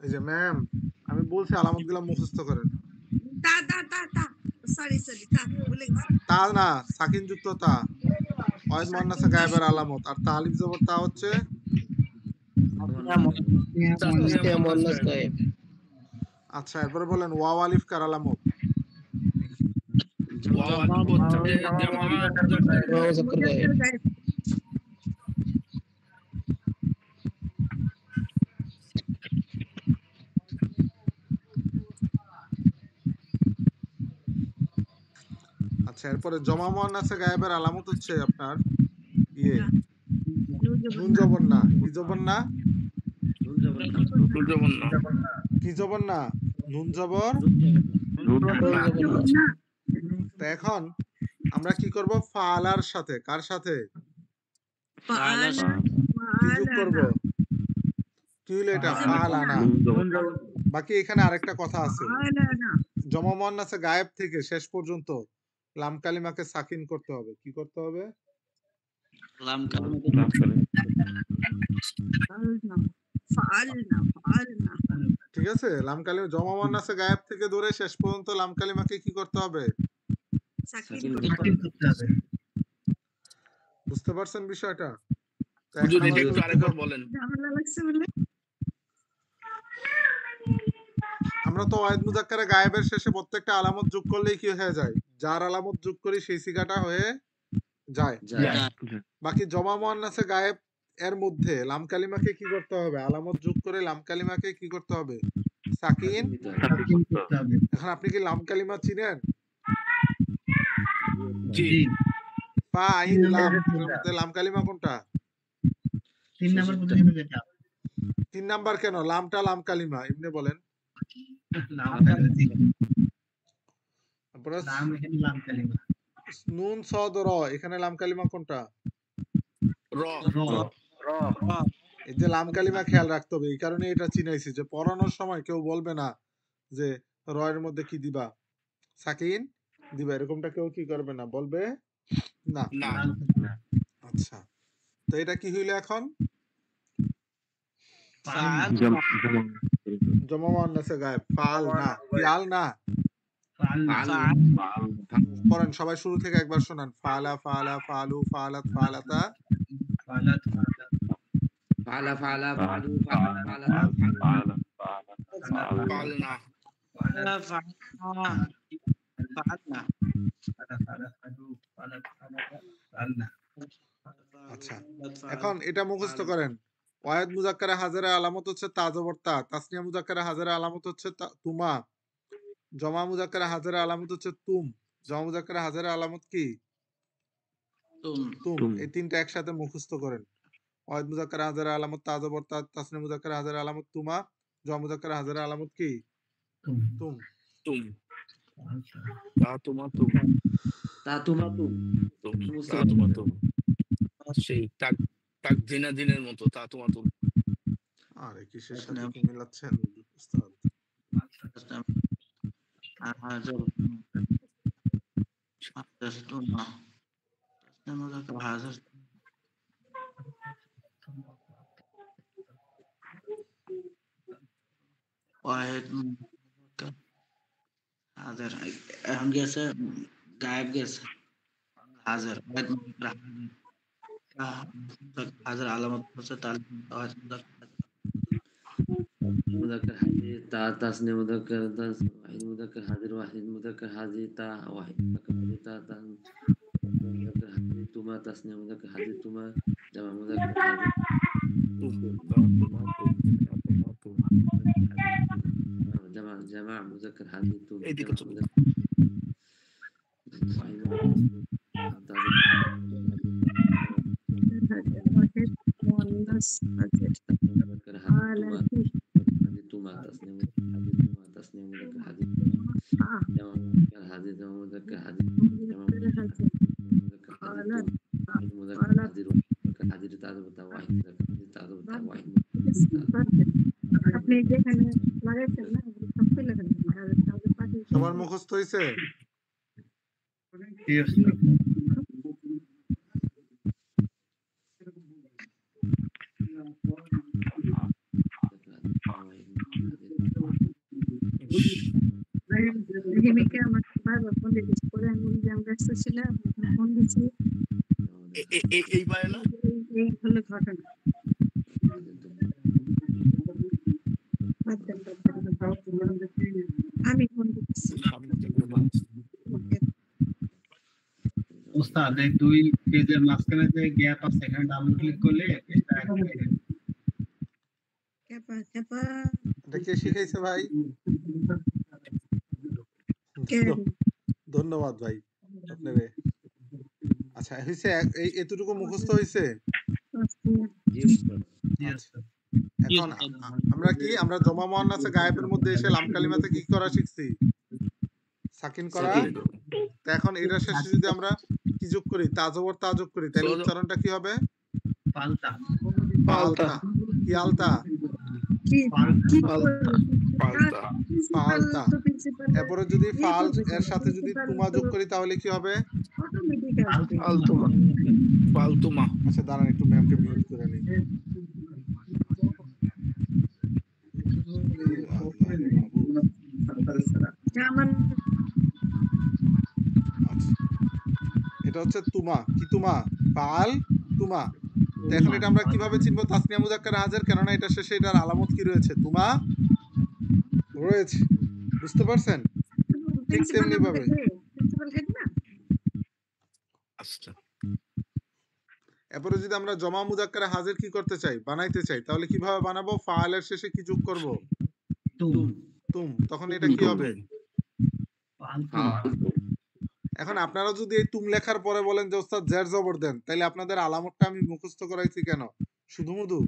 এই যে ম্যাম, আমি বলছি আলামতগুলো মুখস্থ করেন। তা তা তা তা সরি সরি, তা ভুলে গেছি। তা না, সাকিন যুক্ত তা। ওয়াহিদ মুয়ান্নাসে গায়েবের আলামত। আর তা আলিফ জবর তা হচ্ছে আচ্ছা, এরপরে বলেন ওয়াও আলিফ কার আলামত? আচ্ছা, এরপরে জমা মুয়ান্নাসে গায়েবের আলামত হচ্ছে আপনার ইয়ে নুন জবর না। কি জবর না? কি জবর না? নুন জবর। তো এখন আমরা কি করব? ফালার সাথে, কার সাথে কি যোগ করব? কি হলো এটা? ফালানা। বাকি এখানে আরেকটা কথা আছে, জমা মুয়ান্নাসে গায়েব থেকে শেষ পর্যন্ত লাম কালিমাকে সাকিন করতে হবে। কি করতে হবে? লাম কালিমাকে ঠিক আছে, লাম কালিমা জমা মুয়ান্নাসে গায়েব থেকে ধরে শেষ পর্যন্ত লাম কালিমাকে কি করতে হবে? সাকিন করতে হবে। বুঝতে পারছেন বিষয়টা? হুজুর এটা একটু আরেকবার বলেন। ঝামেলা লাগছে বলে আমরা তো ওয়াহিদ মুযাক্কারে গায়েবের শেষে প্রত্যেকটা আলামত যোগ করলেই কি হয়ে যায়? যার আলামত যোগ করি সেই সিগাটা হয়ে যায়। বাকি জমা মুয়ান্নাসে গায়েব এর মধ্যে লাম কালিমাকে কি করতে হবে? আলামত যোগ করে লাম কালিমাকে কি করতে হবে? সাকিন করতে হবে। এখন আপনি কি লাম কালিমা চিনেন? জি। ফা আইন লাম, এর মধ্যে লাম কালিমা কোনটা? 3 নাম্বার পজিশন যেটা। 3 নাম্বার কেন? লামটা লাম কালিমা, এমনি বলেন। লাম কালিমা। তারপরে লাম এখানে লাম কালিমা। নুন সদ র, এখানে লাম কালিমা কোনটা? র। এই যে লাম কালিমা খেয়াল রাখতে হবে, এই কারণে এটা চিনাইছি যে পড়ানোর সময় কেউ বলবে না যে র এর মধ্যে কি দিবা, সাকিন দিবা, এরকমটা কেউ কি করবে না, বলবে না। আচ্ছা, তো এটা কি হইলো এখন? জমা মুয়ান্নাসে গায়েব। ফাল না, ফিআল না। পড়েন সবাই শুরু থেকে একবার শোনান। ফালা ফালা ফালু ফালাত ফালাতা ফালাত ফালা ফালা ফালু ফালাতা পালনা আচ্ছা, এখন এটা মুখস্থ করেন। ওয়াহিদ মুযাক্কারে হাজারে আলামত হচ্ছে তা জবর তা। তাসনিয়া মুযাক্কারে হাজারে আলামত হচ্ছে তুমা। জমা মুযাক্কারে হাজারে আলামত হচ্ছে তুম। জমা মুযাক্কারে হাজারে আলামত কি? তুম। এই তিনটা একসাথে মুখস্থ করেন। ওয়াহিদ মুযাক্কারে হাজারে আলামত তা জবর তা। তাসনিয়া মুযাক্কারে হাজারে আলামত তুমা। জমা মুযাক্কারে হাজারে আলামত কি? তুম। তুম। তা তোমা তুম। তা তোমা তুম। তা তোমা তুম। সেই তাক দিনা দিনের মতো তা তোমা তুম। আরে কিসের সাথে কি মিলাচ্ছেন উস্তাদ? تستمع تستمع ذكر حاضر واحد مذكر حاضر हम जैसे गायब जैसे हाजिर वाहिद मुذكر हाजिर علامة से ताल्लुक वाहिद مذكر حاضر تا تسنية مذكر واحد مذكر حاضر واحد مذكر حاضر تا واحد مذكر حاضر تا مذكر حاضر توما تسنية مذكر حاضر توما جمع مذكر حاضر جمع مذكر حاضر توم جمع مذكر সবার মুখস্থ হয়েছে? এই পায় না এই হলো ঘটনা আমি ফোন দিচ্ছি ওস্তাদ এই দুই পেজের মাঝখানে যে গ্যাপ আছে এখানে ডাবল ক্লিক করলে পেজটা ক্যাপা ক্যাপা এটা কে শিখাইছে ভাই? ধন্যবাদ ভাই আপনারে। আচ্ছা হইছে এই এতটুকু মুখস্থ হইছে? এখন আমরা জমা মুয়ান্নাসে গায়েবের মধ্যে এসে লাম কালিমাতে কি করা শিখছি? সাকিন করা। তো এখন এটার শেষে যদি আমরা কি যোগ করি, তা জবর তা যোগ করি, তাহলে উচ্চারণটা কি হবে? পাল্টা পাল্টা। কি আলতা? পাল্টা। এরপরে যদি ফাল এর সাথে যদি তুমা যোগ করি তাহলে কি হবে? পালতুমা। আচ্ছা দাঁড়ান একটু ম্যামকে মিউট করে নিই। এটা হচ্ছে তুমা। কি তুমা? ফাল তুমা। এখন এটা আমরা কিভাবে চিনবো তাসনিয়া মুযাক্কার হাজির? কেননা এটা শেষে এটার আলামত কি রয়েছে? তুমা রয়েছে। বুঝতে পারছেন? ঠিক তেমনি ভাবে এরপরে যদি আমরা জমা মুযাক্কার হাজির কি করতে চাই, বানাইতে চাই, তাহলে কিভাবে বানাবো? ফাইলের শেষে কি যোগ করব? তুম। তখন এটা কি হবে? এখন আপনারা যদি এই তুম লেখার পরে বলেন যে ওস্তাদ জের জবর দেন, তাহলে আপনাদের আলামতটা আমি মুখস্থ করাইছি কেন? শুধু মুদু।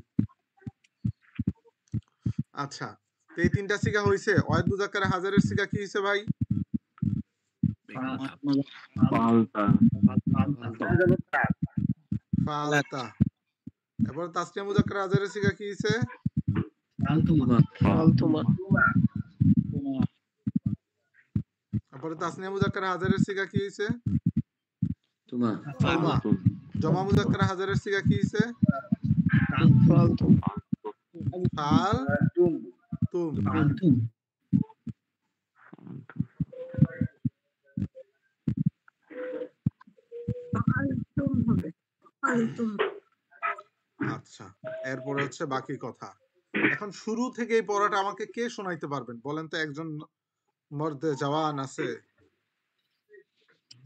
আচ্ছা তো এই তিনটা সিগা হইছে। ওয়াহিদ মুযাক্কার হাজিরের সিগা কি হইছে ভাই? ফালতা। এরপর তাসনিয়া মুযাক্কার হাজিরের সিগা কি হইছে? তারপরে তাসনিয়া মুযাক্কার হাজিরের সিগা কি হইছে? তুমা। জমা মুযাক্কার হাজিরের সিগা কি হইছে? ফাল তুম। আচ্ছা এরপরে হচ্ছে বাকি কথা। এখন শুরু থেকে এই পড়াটা আমাকে কে শোনাইতে পারবেন বলেন তো? একজন মর্দে জওয়ান আছে?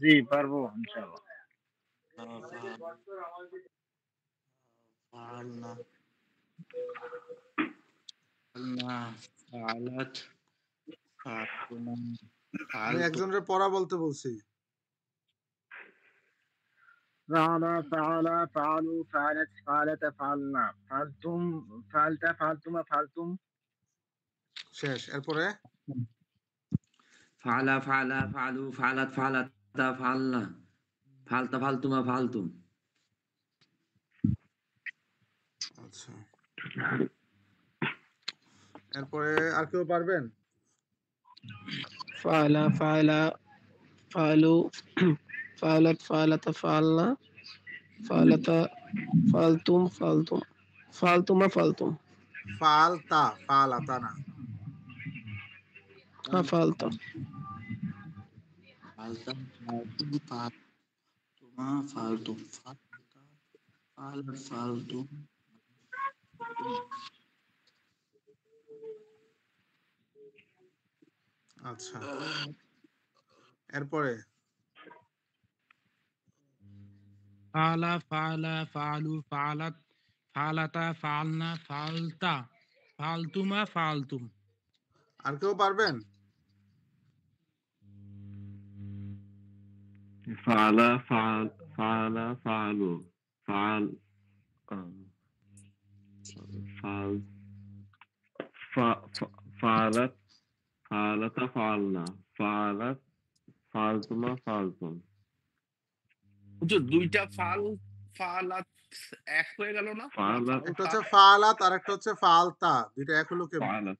জি পারবো ইনশাআল্লাহ। আমি একজনের পড়া বলতে বলছি। فعل فعل فعلوا فعلت فعلت فعلنا فعلتم فعلت فعلتما فعلتم শেষ। এরপরে ফালা ফালা ফালু ফালাত ফালাতা ফালনা ফালতা ফালতুমা ফালতুম। আচ্ছা এরপরে আর কেউ পারবেন? ফালা ফালা ফালু ফাআলাত ফাআলাতা ফাআলনা ফাআলাতা ফাআলতুম ফাআলতুম ফাআলতুমা ফাআলতুম ফালতা ফালাতা না ফাআলতা ফালতা ফালতুমা ফালতুম ফালাত ফালতুম আচ্ছা এরপরে ফালা ফালা ফালু ফালাত ফালাতা ফালনা ফালতা ফালতুমা ফালতুম। আর কেউ পারবেন? ফালা ফাল ফালা ফালু ফাল ফাল ফালাত ফালাতা ফালনা ফালাত ফালতুমা ফালতুম। হুজুর দুইটা ফালাত এক হয়ে গেল না? ফালাত একটা হচ্ছে ফালাত আর একটা হচ্ছে ফালতা, দুইটা এক হলো কেমন? ফালাত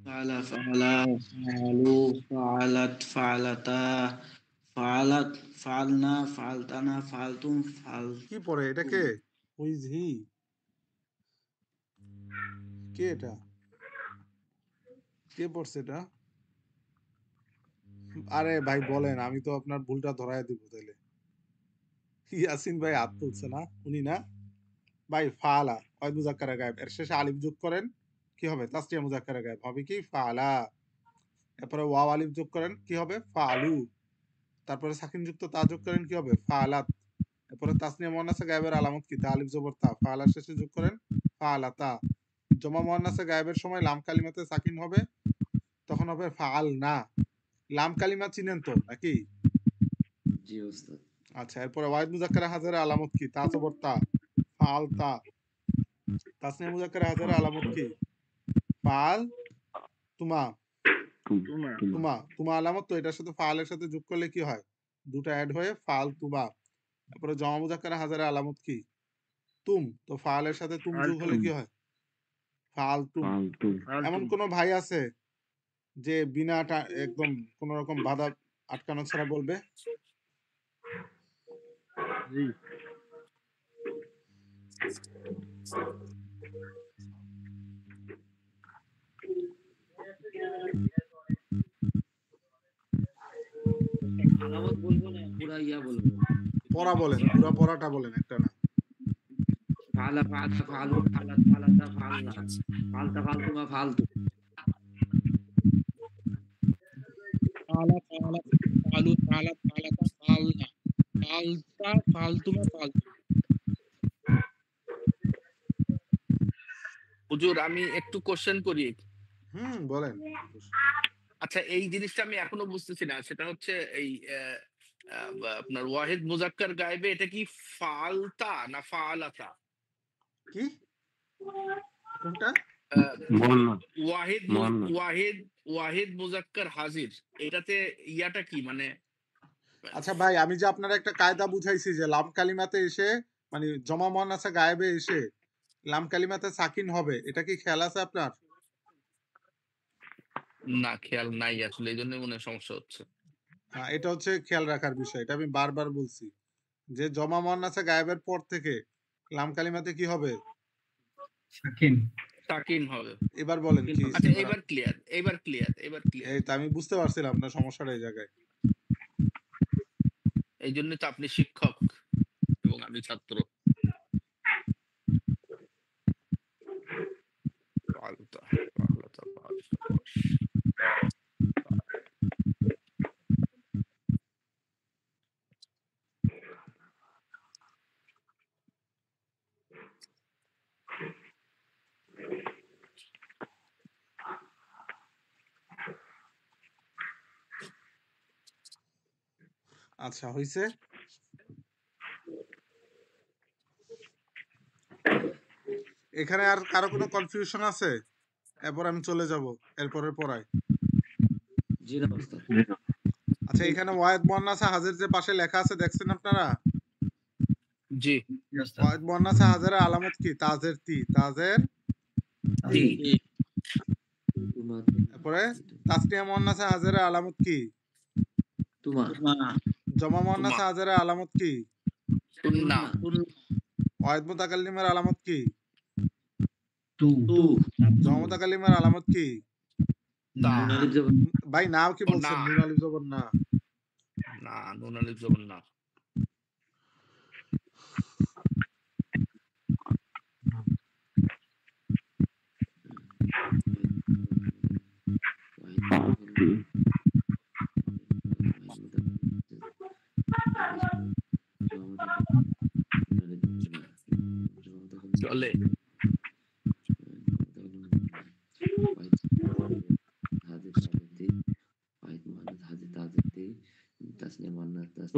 ফালা ফালা ফালু ফালাত ফালাতা ফালাত ফালনা ফালতানা ফালতুম কি পড়ে এটা? কে? হুই ইজ হি? কে এটা? কে পড়ছে এটা? আরে ভাই বলেন, আমি তো আপনার ভুলটা ধরায় দিব তাইলে। ইয়াসিন ভাই হাত তুলছে না, উনি না ভাই। ফালা ওয়াহিদ মুজাক্কারে গায়েব, এর শেষে আলিফ যোগ করেন কি হবে? তাসনিয়া মুজাক্কারে গায়েব হবে কি? ফালা। এরপরে ওয়াও আলিফ যোগ করেন কি হবে? ফালু। তারপরে সাকিন যুক্ত তা যোগ করেন কি হবে? ফালাত। এরপরে তাসনিয়া মুয়ান্নাসে গায়েবের আলামত কি? তা আলিফ জবর তা। ফালা শেষে যোগ করেন ফালাতা। জমা মুয়ান্নাসে গায়েবের সময় লাম কালিমাতে সাকিন হবে, তখন হবে ফাল না। লাম কালিমা চিনেন তো নাকি? জি ওস্তাদ। আচ্ছা এরপরে ওয়াহিদ মুজাক্কারে হাজারে আলামত কি? তা জবর তা ফাল তা। তাসনিয়া মুজাক্কারে হাজারে আলামত কি? ফাল তুমা তুমা তুমা আলামত তো, এটার সাথে ফালের সাথে যোগ করলে কি হয়? দুটো অ্যাড হয়ে ফাল তুমা। তারপরে জমা মুজাক্কারে হাজারে আলামত কি? তুম। তো ফালের সাথে তুম যোগ হলে কি হয়? ফাল তুম। এমন কোন ভাই আছে যে বিনা একদম কোন রকম বাধা আটকানো ছাড়া বলবে? আলামত বলবো না, পুরা ইয়া বলবো। পড়া বলেন, পুরো পড়াটা বলেন, একটা না। ফালা ফালা ফালু ফালাত ফালাতা ফালনা ফালতা ফালতুমা ফালতু। ফালা ফালা ফালু ফালাত ফালাতা ফালনা ফালতা ফালতুমা ফালতুম। হুজুর আমি একটু কোশ্চেন করি। বলেন। আচ্ছা এই জিনিসটা আমি এখনো বুঝতেছি না, সেটা হচ্ছে এই আপনার ওয়াহিদ মুজাক্কার গায়েবে এটা কি ফালতা না ফালাতা? কি কোনটা? ওয়াহিদ মুজাক্কার হাজির, এটাতে ইয়াটা কি মানে? আচ্ছা ভাই, আমি যে আপনার একটা কায়দা বুঝাইছি যে লাম কালিমাতে এসে মানে জমা মুয়ান্নাসে গায়েবে এসে লাম কালিমাতে সাকিন হবে, এটা কি খেয়াল আছে আপনার? না খেয়াল নাই আসলে, এই জন্য মনে হয় সমস্যা হচ্ছে। হ্যাঁ এটা হচ্ছে খেয়াল রাখার বিষয়, এটা আমি বারবার বলছি যে জমা মুয়ান্নাসে গায়েবের পর থেকে লাম কালিমাতে কি হবে? সাকিন হবে। এবার বলেন কি? আচ্ছা এবার ক্লিয়ার। এই তো আমি বুঝতে পারছিলাম আপনার সমস্যাটা এই জায়গায়। এই জন্য তো আপনি শিক্ষক এবং আমি ছাত্র। আচ্ছা হইছে। এখানে আর কারো কোনো কনফিউশন আছে? এরপর আমি চলে যাব এরপরের পড়ায়। জি না ওস্তাদ। আচ্ছা এখানে ওয়াহিদ মুয়ান্নাসে হাজির যে পাশে লেখা আছে দেখছেন আপনারা? জি। ওয়াহিদ মুয়ান্নাসে হাজিরের আলামত কি? তাজের তি, তাজের তি। তারপরে তাসনিয়া মুয়ান্নাসে হাজেরের আলামত কি? তুমা। জমা মুয়ান্নাসে হাজেরের আলামত কি? তুন্না। ওয়াহিদ মুতাকাল্লিমের আলামত কি? তু। জমা মুতাকাল্লিমের আলামত কি? তা। ভাই নাও কি ও বলছেন? না। নুন আলিফ জবর না। না, নুন আলিফ জবর না। চলে।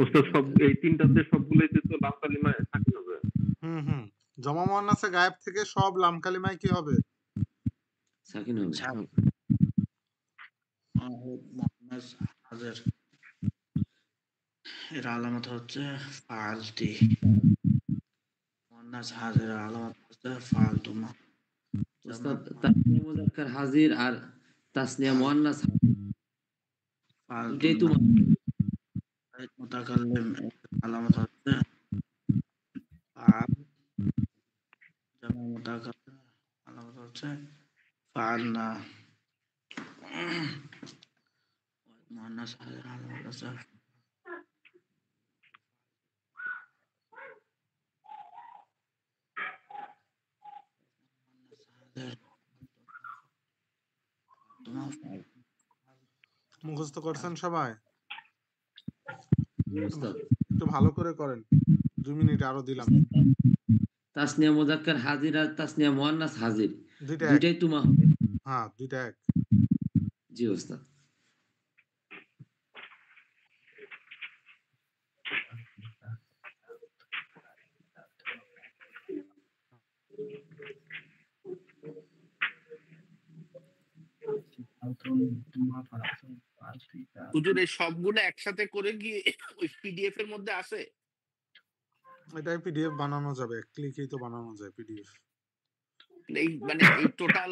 ওস্তাদ সব এই তিনটাতে সবগুলোতে তো লাম কালিমা সাকিন হবে। জমা মুয়ান্নাসে গায়েব থেকে সব লাম কালিমায় কি হবে? সাকিন হবে। মুয়ান্নাস হাজির এর আলামত হচ্ছে ফালতি। মুয়ান্নাস হাজির আলামত হচ্ছে ফালতুমা। ওস্তাদ তাসনিয়া মুযাক্কার হাজির আর তাসনিয়া মুয়ান্নাস দুইটাই তুমা। ওয়াহিদ মুতাকাল্লিম আলামত হচ্ছে ফাল। জামা মুতাকাল্লিম আলামত হচ্ছে ফালনা। মুয়ান্নাস হাজির আলামত হচ্ছে মুখস্থ করছেন সবাই? ওস্তাদ একটু ভালো করে করেন। 2 মিনিট আরো দিলাম। তাসনিয়া মুযাক্কার হাজির আর তাসনিয়া মুয়ান্নাস হাজির দুইটা এক। দুইটাই তুমা হবে। হ্যাঁ, দুইটা এক। জি ওস্তাদ। হুজুর এই সবগুলো একসাথে করে কি ওই পিডিএফ এর মধ্যে আছে? এটাই পিডিএফ বানানো যাবে, এক ক্লিকেই তো বানানো যায় পিডিএফ। এই মানে এই টোটাল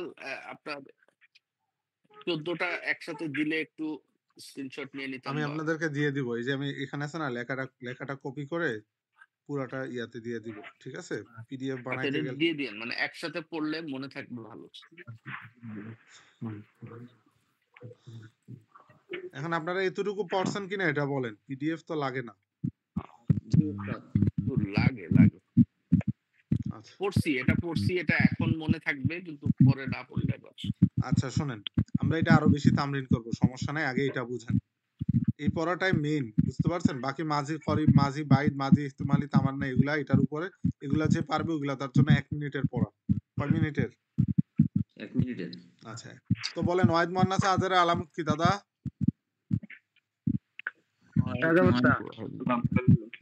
আপনার 14টা একসাথে দিলে একটু স্ক্রিনশট নিয়ে নিতাম। আমি আপনাদেরকে দিয়ে দিব। এই যে আমি এখানে আছে না লেখাটা কপি করে পুরাটা ইয়াতে দিয়ে দিব। ঠিক আছে? পিডিএফ বানাইতে গেলে দিয়ে দিন, মানে একসাথে পড়লে মনে থাকবে ভালো। এখন আপনারা এতটুকু পড়ছেন কিনা এটা বলেন। পিডিএফ তো লাগে না। লাগে। পড়ছি এটা এখন মনে থাকবে, কিন্তু পরে না পড়লে আচ্ছা শোনেন, আমরা এটা আরো বেশি তামরিন করব, সমস্যা নাই। আগে এটা বুঝেন। এই পড়াটাই মেইন, বুঝতে পারছেন? বাকি মাঝি, করিব, মাঝি, বাইদ, মাঝি, ইহতিমালি, তামান্না এগুলা এটার উপরে, এগুলা যে পারবে ওগুলা তার জন্য 1 মিনিটের পড়া। কয় মিনিটের? 1 মিনিটের। আচ্ছা, তো বলেন ওয়াহিদ মুয়ান্নাসে হাজেরের আলামত কি দাদা?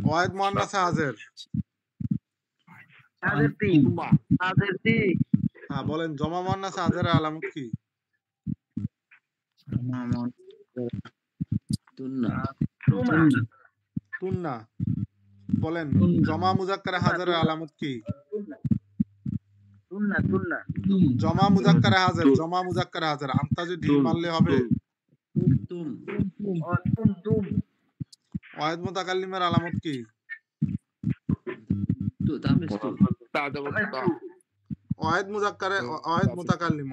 ওয়াহিদ মুয়ান্নাসে হাজের হ্যাঁ বলেন। জমা মুয়ান্নাসে হাজেরের আলামত কি? তুন্না। বলেন জমা মুযাক্কারে হাজেরের আলামত কি? জমা মুযাক্কারে হাজের আমতাজে ঢিল মারলে হবে। ওয়াহিদ মুতাকাল্লিমের আলামত কি? ওয়াহিদ মুতাকাল্লিম।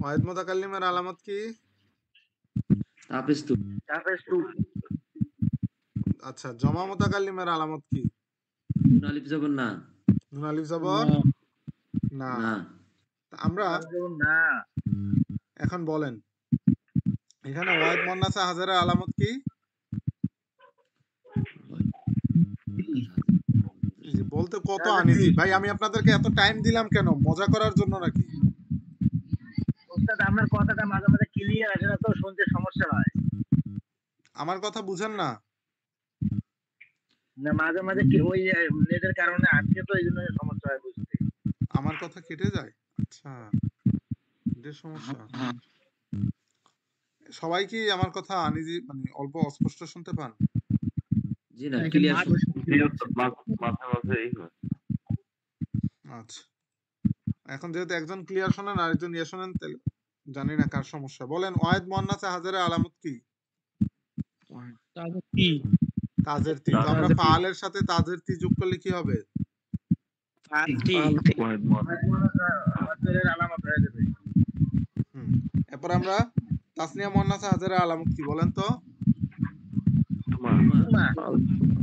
ওয়াহিদ মুতাকাল্লিমের আলামত কি? আচ্ছা, জমা মুতাকাল্লিমের আলামত কি? নুন আলিফ জবর না। নুন আলিফ জবর না। আমরা এখন বলেন এখানে ওয়াহিদ মুয়ান্নাসে হাজেরের আলামত কি? বলতে কত আনিজি ভাই। আমি আপনাদেরকে এত টাইম দিলাম কেন? মজা করার জন্য নাকি? ওস্তাদ আপনার কথাটা মাঝে মাঝে ক্লিয়ার আসে না, তো শুনতে সমস্যা হয়। আমার কথা বুঝেন না? না, মাঝে মাঝে কি ওই নেটের কারণে আজকে তো এইজন্য সমস্যা হয় বুঝতে। আমার কথা কেটে যায়? আচ্ছা, এটার সমস্যা। সবাই কি আমার কথা আনিজি মানে অল্প অস্পষ্ট শুনতে পান? জি না ক্লিয়ার মাঝে মাঝে এই হয়। আচ্ছা, এখন যেহেতু একজন ক্লিয়ার শোনেন আর একজন ইয়ে শোনেন, তাহলে জানি না কার সমস্যা। বলেন ওয়াহিদ মুয়ান্নাসে হাজারের আলামত কি? তাদের কি তাজের তি। তো আমরা ফাআলের সাথে তাজের তি যোগ করলে কি হবে? এরপর আমরা তাসনিয়া মুয়ান্নাসে হাজারের আলামত কি বলেন তো?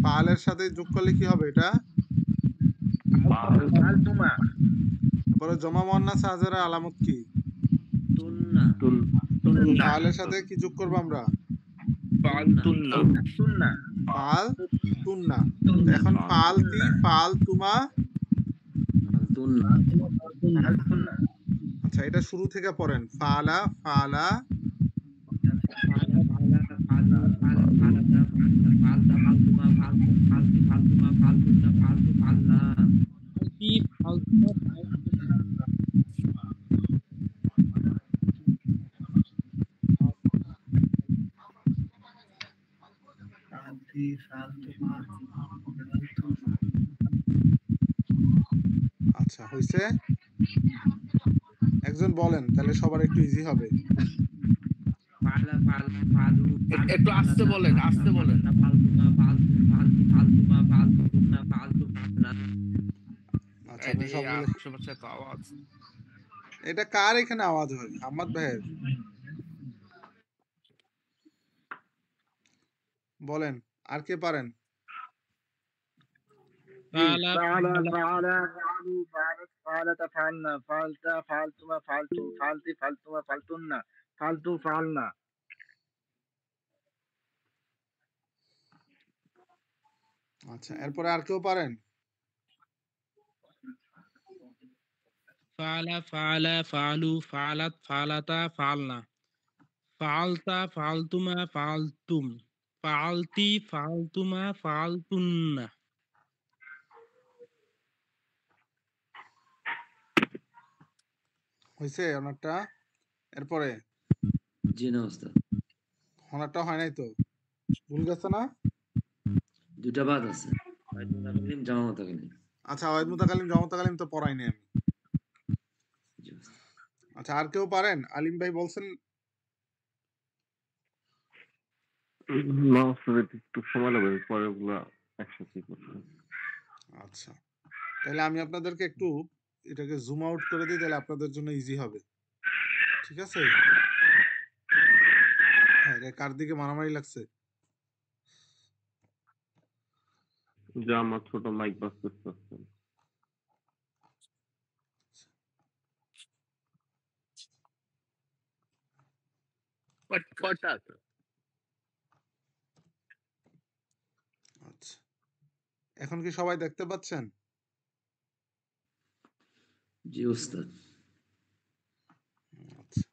ফাআলের সাথে যোগ করলে কি হবে এটা? তারপরে জমা মুয়ান্নাসে হাজারের আলামত কি? ফাআলের সাথে কি যোগ করব আমরা? ফালতুন্না। এখন ফালতি, ফালতুমা। আচ্ছা, এটা শুরু থেকে পড়েন। ফালা, ফালা, আচ্ছা হইছে। একজন বলেন, তাহলে সবার একটু ইজি হবে। একটু আস্তে বলেন, আস্তে বলেন। আচ্ছা, আপনি সবগুলো আশেপাশে তো আওয়াজ। এটা কার এখানে আওয়াজ হয়? আহমদ ভাইয়ের। বলেন, আর কে পারেন? আচ্ছা, এরপরে আর কেউ পারেন? ফালা, ফালা, ফালু, ফালাত, ফালাতা, ফালনা, ফালতা, ফালতুমা, ফালতুম, ফালতি, ফালতুমা, ফালতুন্না। হইছে ওনারটা? এরপরে জি না ওস্তাদ, ওনারটা হয় নাই তো? ভুল গেছে না? দুটা বাদ আছে, জামা মুতাকাল্লিম। আচ্ছা, ওয়াহিদ মুতাকাল্লিম, জামা মুতাকাল্লিম তো পড়াই নাই আমি। আচ্ছা, আর কেউ পারেন? আলিম ভাই বলছেন। না ওস্তাদ, একটু সময় লাগবে, পরে ওগুলা একসাথে করতে। আচ্ছা, তাহলে আমি আপনাদেরকে একটু এটাকে জুম আউট করে দিই, তাহলে আপনাদের জন্য ইজি হবে। ঠিক আছে? হ্যাঁ, রে কার দিকে মারামারি লাগছে? যা আমার ছোট মাইক বাজতেছে। কয়টা আছে? আচ্ছা, এখন কি সবাই দেখতে পাচ্ছেন? জি ওস্তাদ। আচ্ছা,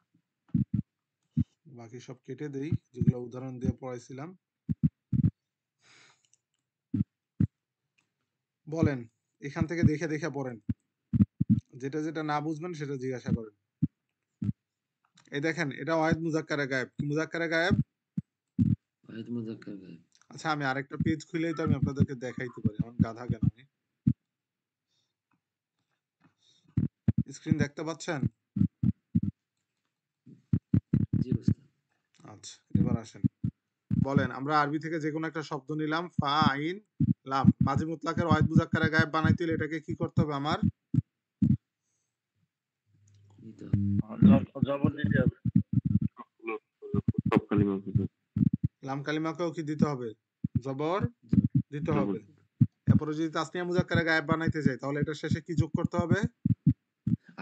বাকি সব কেটে দেই, যেগুলো উদাহরণ দিয়ে পড়াইছিলাম। বলেন, এখান থেকে দেখে দেখে পড়েন, যেটা যেটা না বুঝবেন সেটা জিজ্ঞাসা করেন। এই দেখেন, এটা ওয়াহিদ মুজাক্কারে গায়েব। কি মুজাক্কারে গায়েব? ওয়াহিদ মুজাক্কার গায়েব। আচ্ছা, আমি আরেকটা পেজ খুলেই তো আমি আপনাদেরকে দেখাইতে পারি। আমার গাধা কেন আমি? স্ক্রিন দেখতে পাচ্ছেন? জি ওস্তাদ। আচ্ছা, এবার আসেন। বলেন, আমরা আরবি থেকে যে কোনো একটা শব্দ নিলাম, ফা আইন লাম, মাঝি মুতলাকের ওয়াহিদ মুজাক্কারে গায়েব বানাইতে হলে এটাকে কি করতে হবে আমার? জবর দিতে হবে। লাম কালিমাকেও কি দিতে হবে? জবর দিতে হবে। এরপরে যদি তাসনিয়া মুজাক্কারে গায়েব বানাইতে যাই, তাহলে এটা শেষে কি যোগ করতে হবে?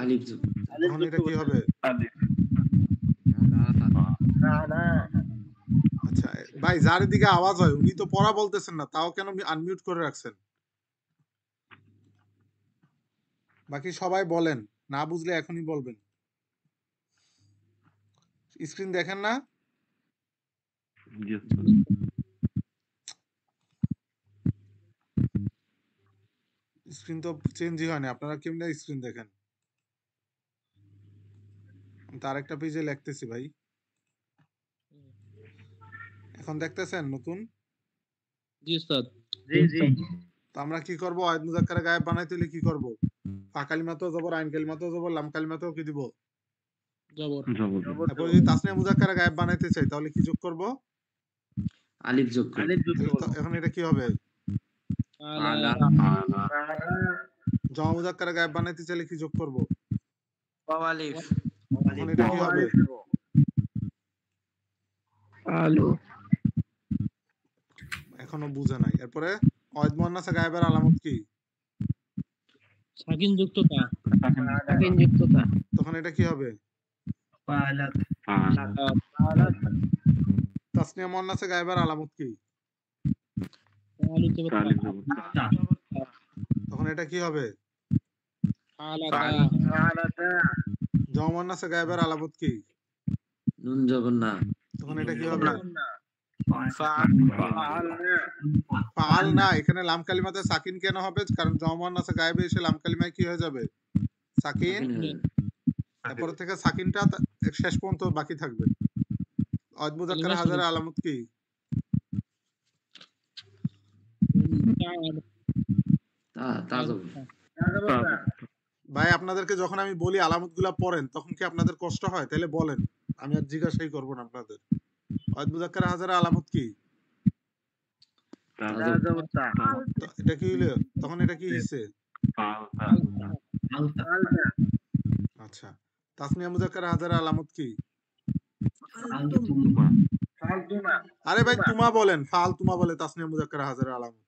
আলিফ যোগ। তখন এটা কি হবে? আচ্ছা ভাই, যার দিকে আওয়াজ হয় উনি তো পড়া বলতেছেন না, তাও কেন আনমিউট করে রাখছেন? বাকি সবাই বলেন, না বুঝলে এখনই বলবেন। স্ক্রিন দেখেন না? স্ক্রিন তো চেঞ্জই হয় না, আপনারা কেমনে স্ক্রিন দেখেন? তার একটা পেজে লিখতেছি ভাই। এখন দেখতেছেন নতুন? জি উস্তাদ। তো আমরা কি করব? ওয়াহিদ মুযাক্কারে গায়েব বানাইতে হলে কি করব? ফা কালিমাতেও জবর, আইন কালিমাতেও জবর, লাম কালিমাতেও কি দিব? জবর। তারপর যদি তাসনিয়া মুযাক্কারে গায়েব বানাইতে চাই তাহলে কি যোগ করব? আলিফ যোগ করব। এখন এটা কি হবে? ফালা। জমা মুযাক্কারে গায়েব বানাইতে চাইলে কি যোগ করব? আলিফ। এখন এটা কি হবে? আলু। এখনো বুঝে নাই। এরপরে ওয়াহিদ মুয়ান্নাসে গায়েবের আলামত কি? সাকিন যুক্ত তা। সাকিন যুক্ত তা। তখন এটা কি হবে? তাসনিয়া মুয়ান্নাসে গায়েবের আলামত কি? তখন এটা কি হবে? জমা মুয়ান্নাসে গায়েবের আলামত কি? নুন জবর না। তখন এটা কি হবে? ফাআল না। এখানে লাম কালিমাতে সাকিন কেন হবে? কারণ জমা মুয়ান্নাসে গায়েবে এসে লাম কালিমায় কি হয়ে যাবে? সাকিন। এরপর থেকে সাকিনটা শেষ পর্যন্ত বাকি থাকবে। ওয়াহিদ মুযাক্কারে হাজারের আলামত কি? ভাই আপনাদেরকে যখন আমি বলি আলামতগুলা পড়েন তখন কি আপনাদের কষ্ট হয়? তাহলে বলেন, আমি আর জিজ্ঞাসাই করব না আপনাদের। ওয়াহিদ মুযাক্কারে হাজারের আলামত কি? এটা কি হইলো? তখন এটা কি হইছে? আচ্ছা। তাসনিয়া মুযাক্কারে হাজারের আলামত কি? আরে ভাই তুমা বলেন। ফাল তুমা বলে তাসনিয়া মুযাক্কারে হাজারের আলামত।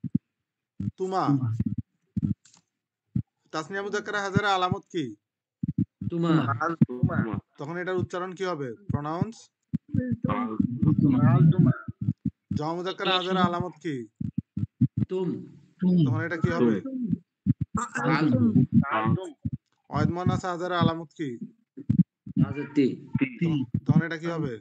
তুমা। তাসনিয়া মুযাক্কারে হাজারের আলামত কি? তুমা। তখন এটার উচ্চারণ কি হবে? প্রনাউন্স জমা মুযাক্কারে হাজারের আলামত কি? তুম। তখন এটা কি হবে? ওয়াহিদ মুয়ান্নাসে হাজারের আলামত কি? তখন এটা কি হবে?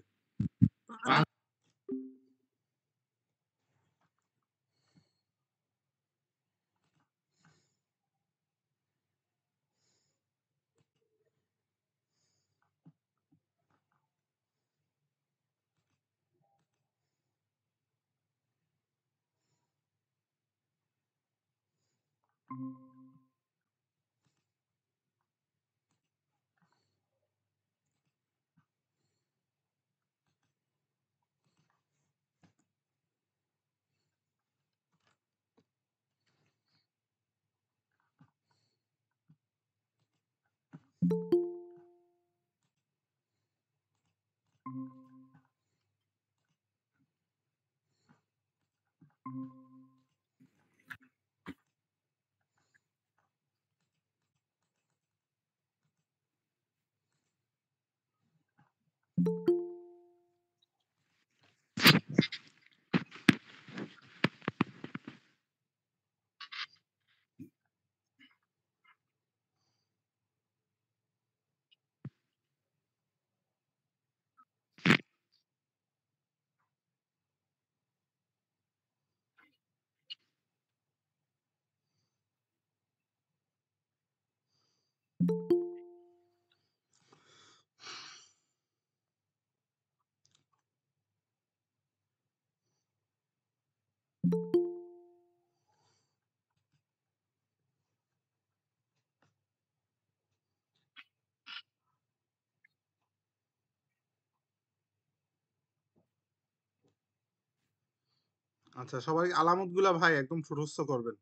আচ্ছা, সবাই আলামতগুলা ভাই একদম ছোটস্থ করবেন।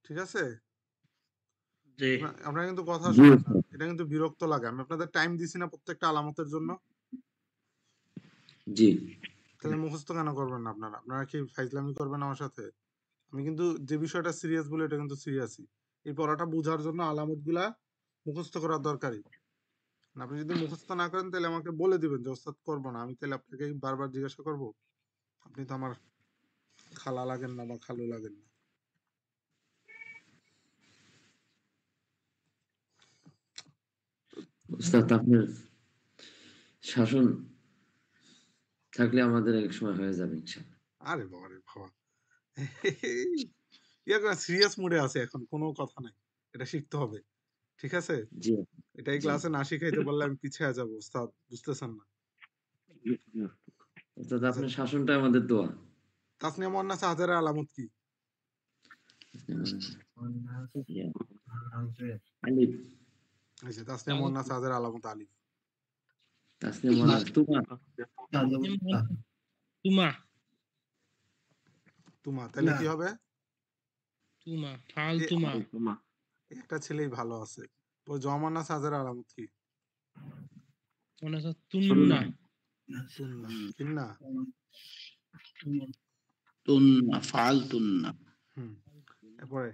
ঠিক আছে? আপনারা কিন্তু কথা শুনেন না। এটা কিন্তু বিরক্ত লাগে। আমি আপনাদের টাইম দিছি না প্রত্যেকটা আলামতের জন্য? জি। তাহলে মুখস্থ কেন করবেন না আপনারা? আপনারা কি ফাইজলামি করবেন আমার সাথে? আমি কিন্তু যে বিষয়টা সিরিয়াস বলে এটা কিন্তু সিরিয়াসই। এই পড়াটা বোঝার জন্য আলামতগুলা মুখস্থ করা দরকারি। আপনি যদি মুখস্থ না করেন তাহলে আমাকে বলে দিবেন যে ওস্তাদ করবো না। আমি তাহলে আপনাকে বারবার জিজ্ঞাসা করব? আপনি তো আমার খালা লাগেন না বা খালু লাগেন না। ওস্তাদ আপনার শাসন থাকলে আমাদের এক সময় হয়ে যাবে ইনশাআল্লাহ। আরে বাবা রে বাবা। ইয়া সিরিয়াস মুডে আছে এখন, কোনো কথা নাই। এটা শিখতে হবে। ঠিক আছে? জি। এটাই ক্লাসে না শিখাইতে পারলে আমি পিছিয়ে যাব ওস্তাদ, বুঝতেছেন না? ওস্তাদ আপনার শাসনটা আমাদের দোয়া। তাসনিয়া মুয়ান্নাস হাজারের আলামত কি? আলিফ। আচ্ছা, তাসনিয়া মুয়ান্নাস হাজারের আলামত আলিফ। তাসনিয়া মুয়ান্নাস তুমা। তুমা তুমা, তাহলে কি হবে? তুমা ফাল এ- তুমা একটা ছেলেই ভালো আছে। তো জমা মুয়ান্নাস হাজারের আলামত কি? মনে আছে তুন্না তুন্না। কিন্না। তুন্না ফাল তুন্না। এরপরে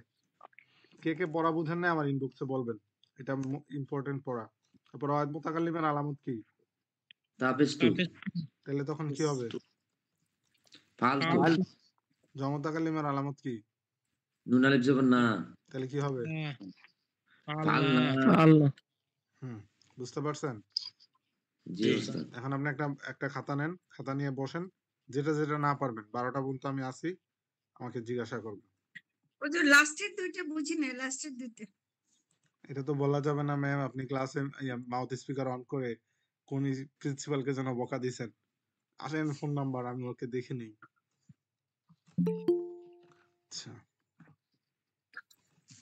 কে কে পড়া বুঝেন না আমার ইনবক্সে বলবেন, এটা ইম্পর্টেন্ট পড়া। তারপর ওয়াহিদ মুতাকাল্লিমের আলামত কি? তাপেস্তু। তাহলে তখন কি হবে? ফালতু। জমা মুতাকাল্লিমের আলামত কি? নুন আলিফ জবর না। তাহলে কি হবে? আল্লাহ। বুঝতে পারছেন? জি ওস্তাদ। এখন আপনি একটা খাতা নেন, খাতা নিয়ে বসেন, যেটা যেটা না পারবেন 12টা পর্যন্ত আমি আসি, আমাকে জিজ্ঞাসা করবেন। ওই যে লাস্টের দুইটা বুঝি না, লাস্টের দুইটা এটা তো বলা যাবে না ম্যাম, আপনি ক্লাসে মাউথ স্পিকার অন করে কোন প্রিন্সিপালকে যেন বকা দিছেন। আসেন ফোন নাম্বার, আমি ওকে দেখে নিই। আচ্ছা,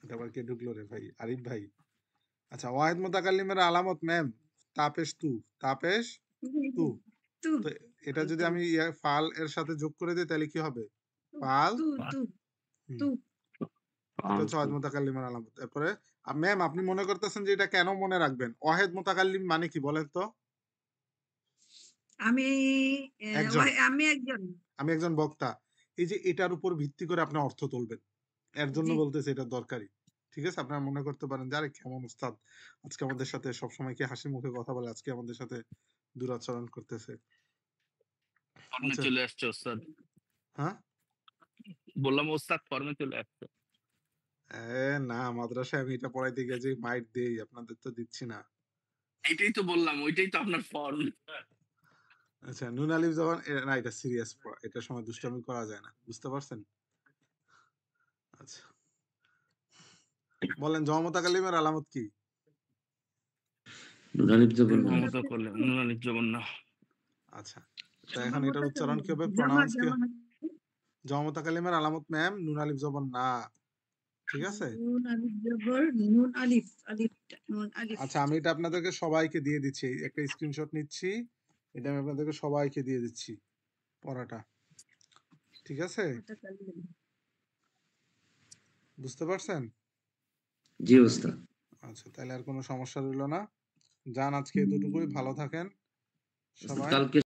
এটা আবার কে ঢুকলো রে ভাই? আরিফ ভাই। আচ্ছা, ওয়াহিদ মুতাকাল্লিমের আলামত ম্যাম তাপেশ তু। তাপেশ তু। তো এটা যদি আমি ফাল এর সাথে যোগ করে দিই তাহলে কি হবে? ফাল তু। এটা হচ্ছে ওয়াহিদ মুতাকাল্লিমের আলামত। তারপরে ম্যাম আপনি মনে করতেছেন যে এটা কেন মনে রাখবেন? ওয়াহিদ মুতাকাল্লিম মানে কি বলেন তো? আমি একজন। আমি একজন বক্তা। এই যে এটার উপর ভিত্তি করে আপনি অর্থ তুলবেন, এর জন্য বলতেছে এটা দরকারি। ঠিক আছে, আপনারা মনে করতে পারেন যে আরে কেমন উস্তাদ আজকে আমাদের সাথে সবসময় কি হাসি মুখে কথা বলে, আজকে আমাদের সাথে দুরাচরণ করতেছে। ফর্মে চলে আসছে ওস্তাদ। হ্যাঁ, বললাম ওস্তাদ ফর্মে চলে আসছে। না, মাদ্রাসায় আমি এটা পড়াইতে গিয়ে যে মাইট দেই, আপনাদের তো দিচ্ছি না। এটাই তো বললাম, ওইটাই তো আপনার ফর্ম। আচ্ছা, নুন আলিফ যখন না, এটা সিরিয়াস পড়া, এটার সময় দুষ্টামি করা যায় না, বুঝতে পারছেন? আচ্ছা, বলেন জমা মুতাকাল্লিমের আলামত কি? নুন আলিফ জবর না। নুন আলিফ জবর না। আচ্ছা, তো এখন এটার উচ্চারণ কি হবে? প্রনাউন্স কি? জমা মুতাকাল্লিমের আলামত ম্যাম নুন আলিফ জবর না। ঠিক আছে? নুন আলিফ নুন আলিফ। আচ্ছা, আমি এটা আপনাদেরকে সবাইকে দিয়ে দিচ্ছি, একটা স্ক্রিনশট নিচ্ছি, এটা আমি আপনাদেরকে সবাইকে দিয়ে দিচ্ছি পড়াটা। ঠিক আছে, বুঝতে পারছেন? জি ওস্তাদ। আচ্ছা, তাহলে আর কোনো সমস্যা রইল না। যান, আজকে এতটুকুই, ভালো থাকেন সবাই। কালকে